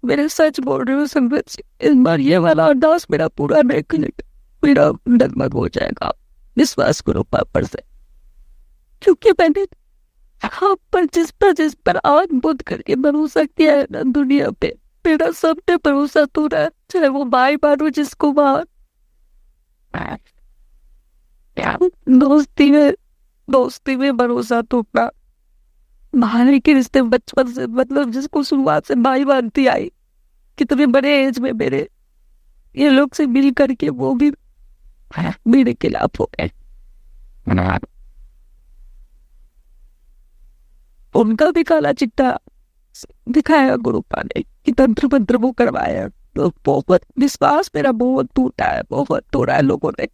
Speaker 5: मेरे सच बोल रही हूँ संगत जी, इस बार ये वाला अरदास मेरा पूरा नहीं करेगा, मेरा डगमग हो जाएगा। विश्वास करो पापड़ से, क्योंकि मैंने आप पर जिस पर आंख बुद्ध करके भरोसा किया है ना दुनिया पे, मेरा सबने भरोसा तोड़ा है। चाहे वो भाई मानो जिसको मार, दोस्ती में भरोसा टूटना, भाई के रिश्ते बचपन से, मतलब जिसको शुरुआत से भाई मानती आई, कितने बड़े एज में मेरे ये लोग से मिल करके वो भी मेरे खिलाफ हो गए। उनका भी काला चिट्टा दिखाया गुरुपा ने कि तंत्र मंत्र वो करवाया। तो बहुत विश्वास मेरा बहुत टूटा है, बहुत तोड़ा है लोगों ने।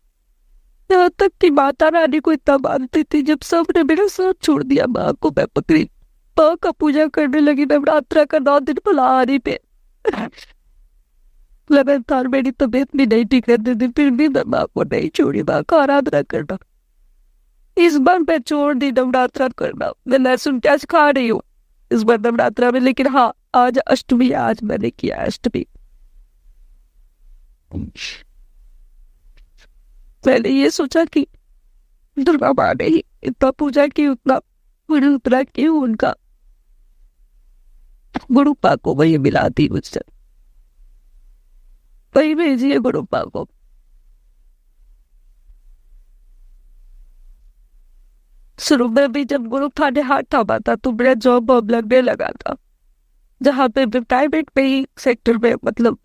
Speaker 5: यहाँ तक कि माता रानी को इतना मानती थी, जब सबने मेरा साथ छोड़ दिया, माँ को मैं पकड़ी, माँ का पूजा करने लगी नवरात्रा का 9 दिन फलाहारी पे। लगातार मेरी तबीयत भी नहीं ठीक रहती थी, फिर भी मैं माँ को नहीं छोड़ी, माँ का आराधना करना। इस बार मैं छोड़ दी नवरात्रा करना, मैं लहसुन प्याज खा रही हूँ इस बार नवरात्रा में। लेकिन हाँ, आज अष्टमी, आज मैंने किया अष्टमी। मैंने ये सोचा कि दुर्गा माँ ने ही इतना पूजा की, उतना मुझे उतना क्यों उनका गुरुपा को वही मिलाती मुझसे, वही भेजिए गुरुपा को। शुरू में भी जब गुरु थाने हाथ थामा था तो मेरा जॉब वॉब लगने लगा था, जहाँ पे प्राइवेट पे ही सेक्टर में, मतलब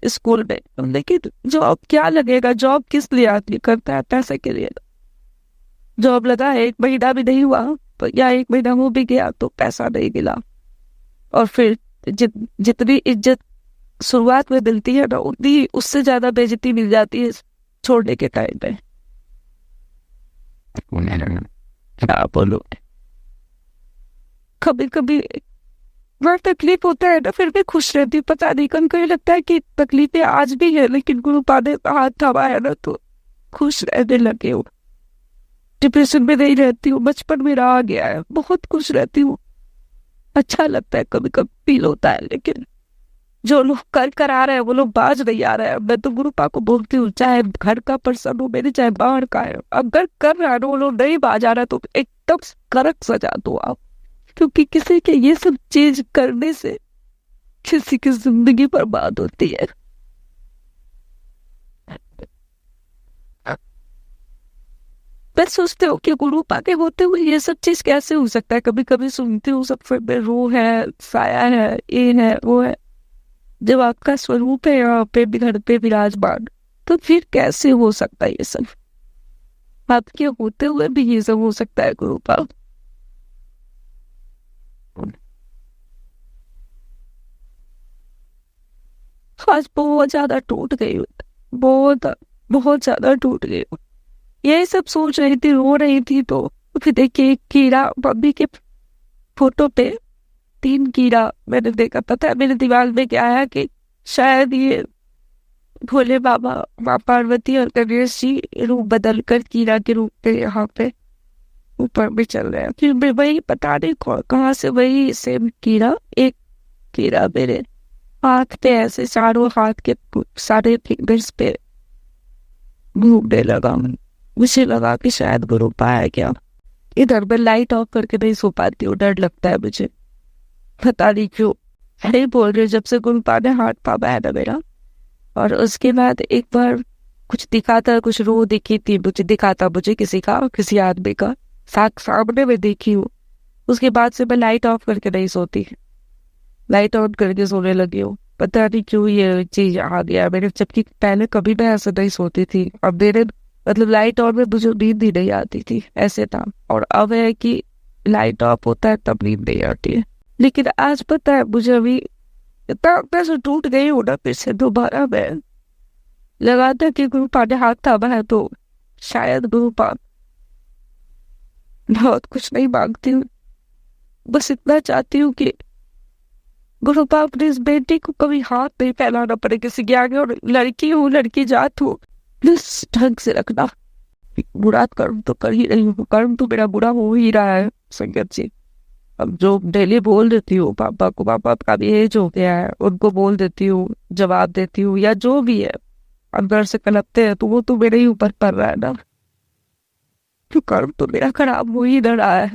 Speaker 5: स्कूल में। लेकिन जॉब क्या लगेगा, जॉब किस लिए आदमी करता है, पैसे के लिए। जॉब लगा 1 महीना भी नहीं हुआ तो, या 1 महीना हो भी गया तो पैसा नहीं मिला। और फिर जितनी इज्जत शुरुआत में मिलती है ना, उतनी उससे ज्यादा बेइज्जती मिल जाती है छोड़ने के टाइम पे। बोलो, कभी कभी बड़ा तकलीफ होता है ना, फिर भी खुश रहती हूँ। पता नहीं, कभी लगता है कि तकलीफें आज भी है, लेकिन गुरु पाने का हाथ थामा है ना, तो खुश रहने लगे हूँ। डिप्रेशन में नहीं रहती हूँ, बचपन मेरा आ गया है, बहुत खुश रहती हूँ। अच्छा लगता है, कभी कभी फील होता है। लेकिन जो लोग कर आ रहे हैं वो लोग बाज नहीं आ रहे हैं। मैं तो गुरुपा को बोलती हूँ, चाहे घर का पर्सन हो मेरे, चाहे बाहर का है, अगर कर रहा है वो लोग नहीं बाज आ रहा तो एकदम कड़क सजा दो आप, क्योंकि किसी के ये सब चीज करने से किसी की जिंदगी बर्बाद होती है। मैं सोचती हूँ कि गुरुपा के होते हुए ये सब चीज कैसे हो सकता है। कभी कभी सुनती हूँ सब फिर रूह है, साया है, ये है, वो है। जब आपका स्वरूप है यहाँ पे घर पे विराजमान, तो फिर कैसे हो सकता है ये सब? आपके होते हुए भी ये सब हो सकता है गुरुपा? आज बहुत ज्यादा टूट गई हूँ, बहुत बहुत ज्यादा टूट गई हूँ। यही सब सोच रही थी, रो रही थी, तो फिर देखिए कीड़ा, मम्मी के फोटो पे 3 कीड़ा मैंने देखा। पता है मेरे दिमाग में क्या आया कि शायद ये भोले बाबा, माँ पार्वती और गणेश जी रूप बदल कर कीड़ा के रूप में यहाँ पे ऊपर में चल रहे हैं। फिर मैं वही पता नहीं कहाँ से वही सेम कीड़ा, एक कीड़ा मेरे हाथ पे ऐसे चारों हाथ के सारे फिंगर्स पे घूमने लगा। मुझे लगा कि शायद गुरुपा है क्या। इधर मैं लाइट ऑफ करके नहीं सो पाती हूँ, डर लगता है मुझे, पता नहीं क्यों। नहीं बोल रही, जब से गुरुपा ने हाथ थामा है ना मेरा। और उसके बाद एक बार कुछ दिखा था, कुछ रूह दिखी थी मुझे, दिखा था मुझे किसी आदमी का, सामने में देखी हूँ। उसके बाद से मैं लाइट ऑफ करके नहीं सोती, लाइट ऑन करके सोने लगी हूँ। पता नहीं क्यों ये चीज आ गया मेरे, जबकि पहले कभी मैं ऐसे नहीं सोती थी। अब मेरे मतलब लाइट ऑन में मुझे नींद ही नहीं आती थी, ऐसे था। और अब है कि लाइट ऑफ होता है तब नींद नहीं आती है। लेकिन आज पता है मुझे अभी इतना अंदर से टूट गई हूँ ना, फिर से दोबारा मैं लगाता कि गुरुपा ने हाथ थामा है तो शायद गुरुपा, बहुत कुछ नहीं मांगती हूँ, बस इतना चाहती हूँ कि गुरुपा अपनी इस बेटी को कभी हाथ नहीं फैलाना पड़े किसी के आगे। और लड़की हूँ, लड़की जात हूँ, बस ढंग से रखना। बुरा कर्म तो कर ही रही हूँ, कर्म तो मेरा बुरा हो ही रहा है संगत जी। अब जो डेली बोल देती हूँ पापा को, पापा का भी एज हो गया है, उनको बोल देती हूँ, जवाब देती हूँ, या जो भी है अंदर से कलपते हैं, तो वो तो मेरे ही ऊपर पड़ रहा है ना। तो कर्म तो मेरा खराब हो ही न रहा है।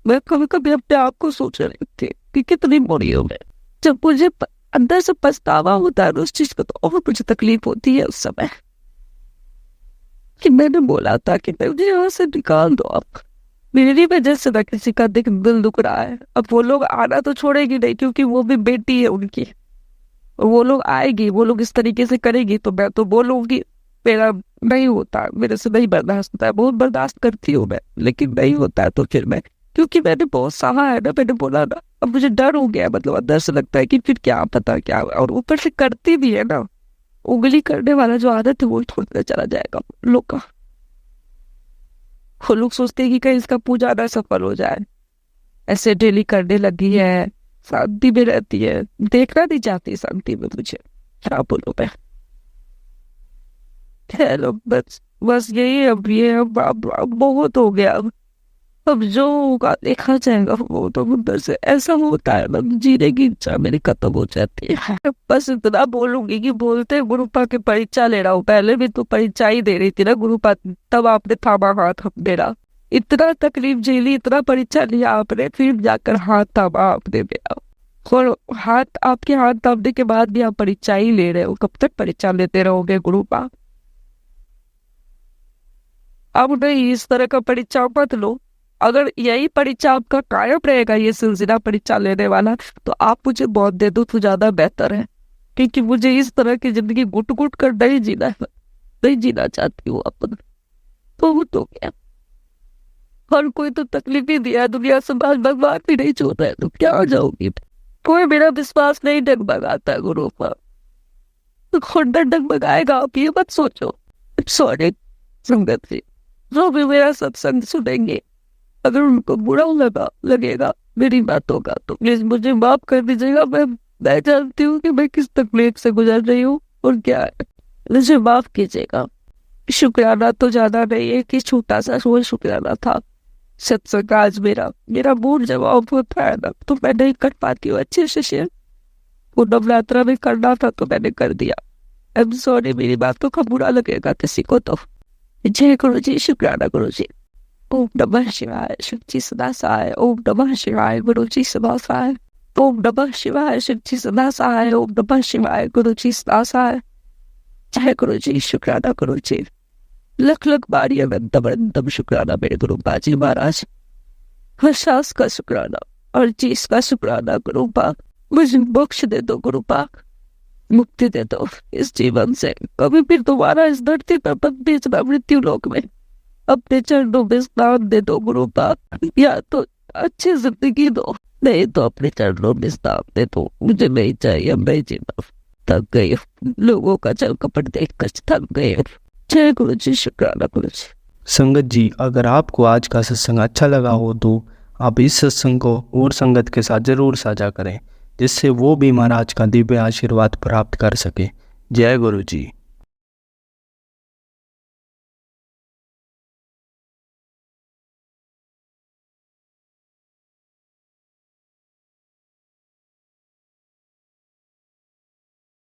Speaker 5: मैं कभी कभी अपने आप को सोच रही थी कि कितनी बुरी हूँ मैं। जब मुझे अंदर से पछतावा होता है उस चीज को, तो और मुझे तकलीफ होती है उस समय कि मैंने बोला था कि मुझे यहाँ से निकाल दो आप, मेरी वजह से ना किसी का दिल दुख रहा है। अब वो लोग आना तो छोड़ेगी नहीं, क्योंकि वो भी बेटी है उनकी, वो लोग आएगी, वो लोग इस तरीके से करेगी तो मैं तो बोलूंगी। मेरा नहीं होता, मेरे से नहीं बर्दाश्त होता है, बहुत बर्दाश्त करती हूँ मैं, लेकिन नहीं होता है तो फिर मैं, क्योंकि मैंने बहुत सहा है ना, मैंने बोला ना, अब मुझे डर हो गया। मतलब अंदर से लगता है कि फिर क्या पता क्या, और ऊपर से करती भी है ना, उंगली करने वाला जो आदत है वो छोड़ता चला जाएगा लोग का। वो लोग सोचते हैं कि कहीं इसका पूजा ना सफल हो जाए, ऐसे डेली करने लगी है, शांति में रहती है, देखना नहीं चाहती शांति में मुझे, क्या बोलो मैं। हेलो, बस यही, अब ये अब बहुत हो गया। अब जो होगा देखा जाएगा। वो तो अंदर से ऐसा होता है ना, जीने की इच्छा मेरी खत्म हो जाती है। बस इतना बोलूंगी कि बोलते गुरुपा की परीक्षा ले रहा हूँ, पहले भी तो परीक्षा ही दे रही थी ना गुरुपा, तब आपने थामा हाथ मेरा, इतना तकलीफ झेली, इतना परीक्षा लिया आपने, फिर जाकर हाथ थामा आपने मेरा। और हाथ, आपके हाथ थामने के बाद भी आप परीक्षा ही ले रहे हो, कब तक परीक्षा लेते रहोगे गुरुपा? अब नहीं, इस तरह का परीक्षा मत लो। अगर यही परीक्षा आपका कायम रहेगा, ये सिलसिला परीक्षा लेने वाला, तो आप मुझे बहुत दे दो तो ज्यादा बेहतर है, क्योंकि मुझे इस तरह की जिंदगी घुट घुट कर नहीं जीना चाहती हूँ अपन। तो वो तो क्या, हर कोई तो तकलीफ ही दिया दुनिया, समाज भगवान भी नहीं छोड़ रहा है, तो क्या हो जाओगी? कोई मेरा विश्वास नहीं डगमगाता गुरु पर, तो खुद डगमगाएगा आप ये मत सोचो। सॉरी संगत जी, जो भी मेरा सत्संग सुनेंगे, अगर उनको बुरा लगेगा मेरी बातों का, तो प्लीज मुझे माफ कर दीजिएगा। मैं जानती हूँ कि मैं किस तकलीफ से गुजर रही हूँ और क्या है, मुझे माफ कीजिएगा। शुक्राना तो ज्यादा नहीं है कि छोटा सा वो शुक्राना था। सत्संग आज मेरा मूड जवाब होता है ना, तो मैं नहीं कर पाती हूँ अच्छे से शेयर। वो नवरात्रा में करना था तो मैंने कर दिया। आई एम सॉरी, मेरी बातों का बुरा लगेगा किसी को तो। जय गुरु जी, शुक्राना गुरु जी। ओम नमः शिवाय, शिव जी सदा सहाय। ओम नमः शिवाय, गुरु जी सदा सहाय। ओम नमः शिवाय, शिव जी सदा सहाय। ओम नमः शिवाय, गुरु जी सदा सहाय। जय गुरु जी, शुक्राना गुरु जी। लख लख बारी अनंतम शुक्राना मेरे गुरु बाजी महाराज। हर सांस का शुक्राना, हर चीज का शुक्राना गुरु पाक। मुझे मोक्ष दे दो गुरु पाक, मुक्ति दे दो इस जीवन से, कभी फिर दोबारा इस धरती पर मत भेजना मृत्यु लोक में। अपने चरणों में स्नान दे दो गुरु पाक, या तो अच्छी जिंदगी दो, नहीं तो अपने चरणों में स्नान दे दो। मुझे नहीं चाहिए, मैं जीना थक गई, लोगों का चल कपट देख कर थक गए। जय गुरु जी, शुक्राना गुरु जी।
Speaker 1: संगत जी, अगर आपको आज का सत्संग अच्छा लगा हो तो आप इस सत्संग को और संगत के साथ जरूर साझा करें, जिससे वो भी महाराज का दिव्य आशीर्वाद प्राप्त कर सके। जय गुरु जी।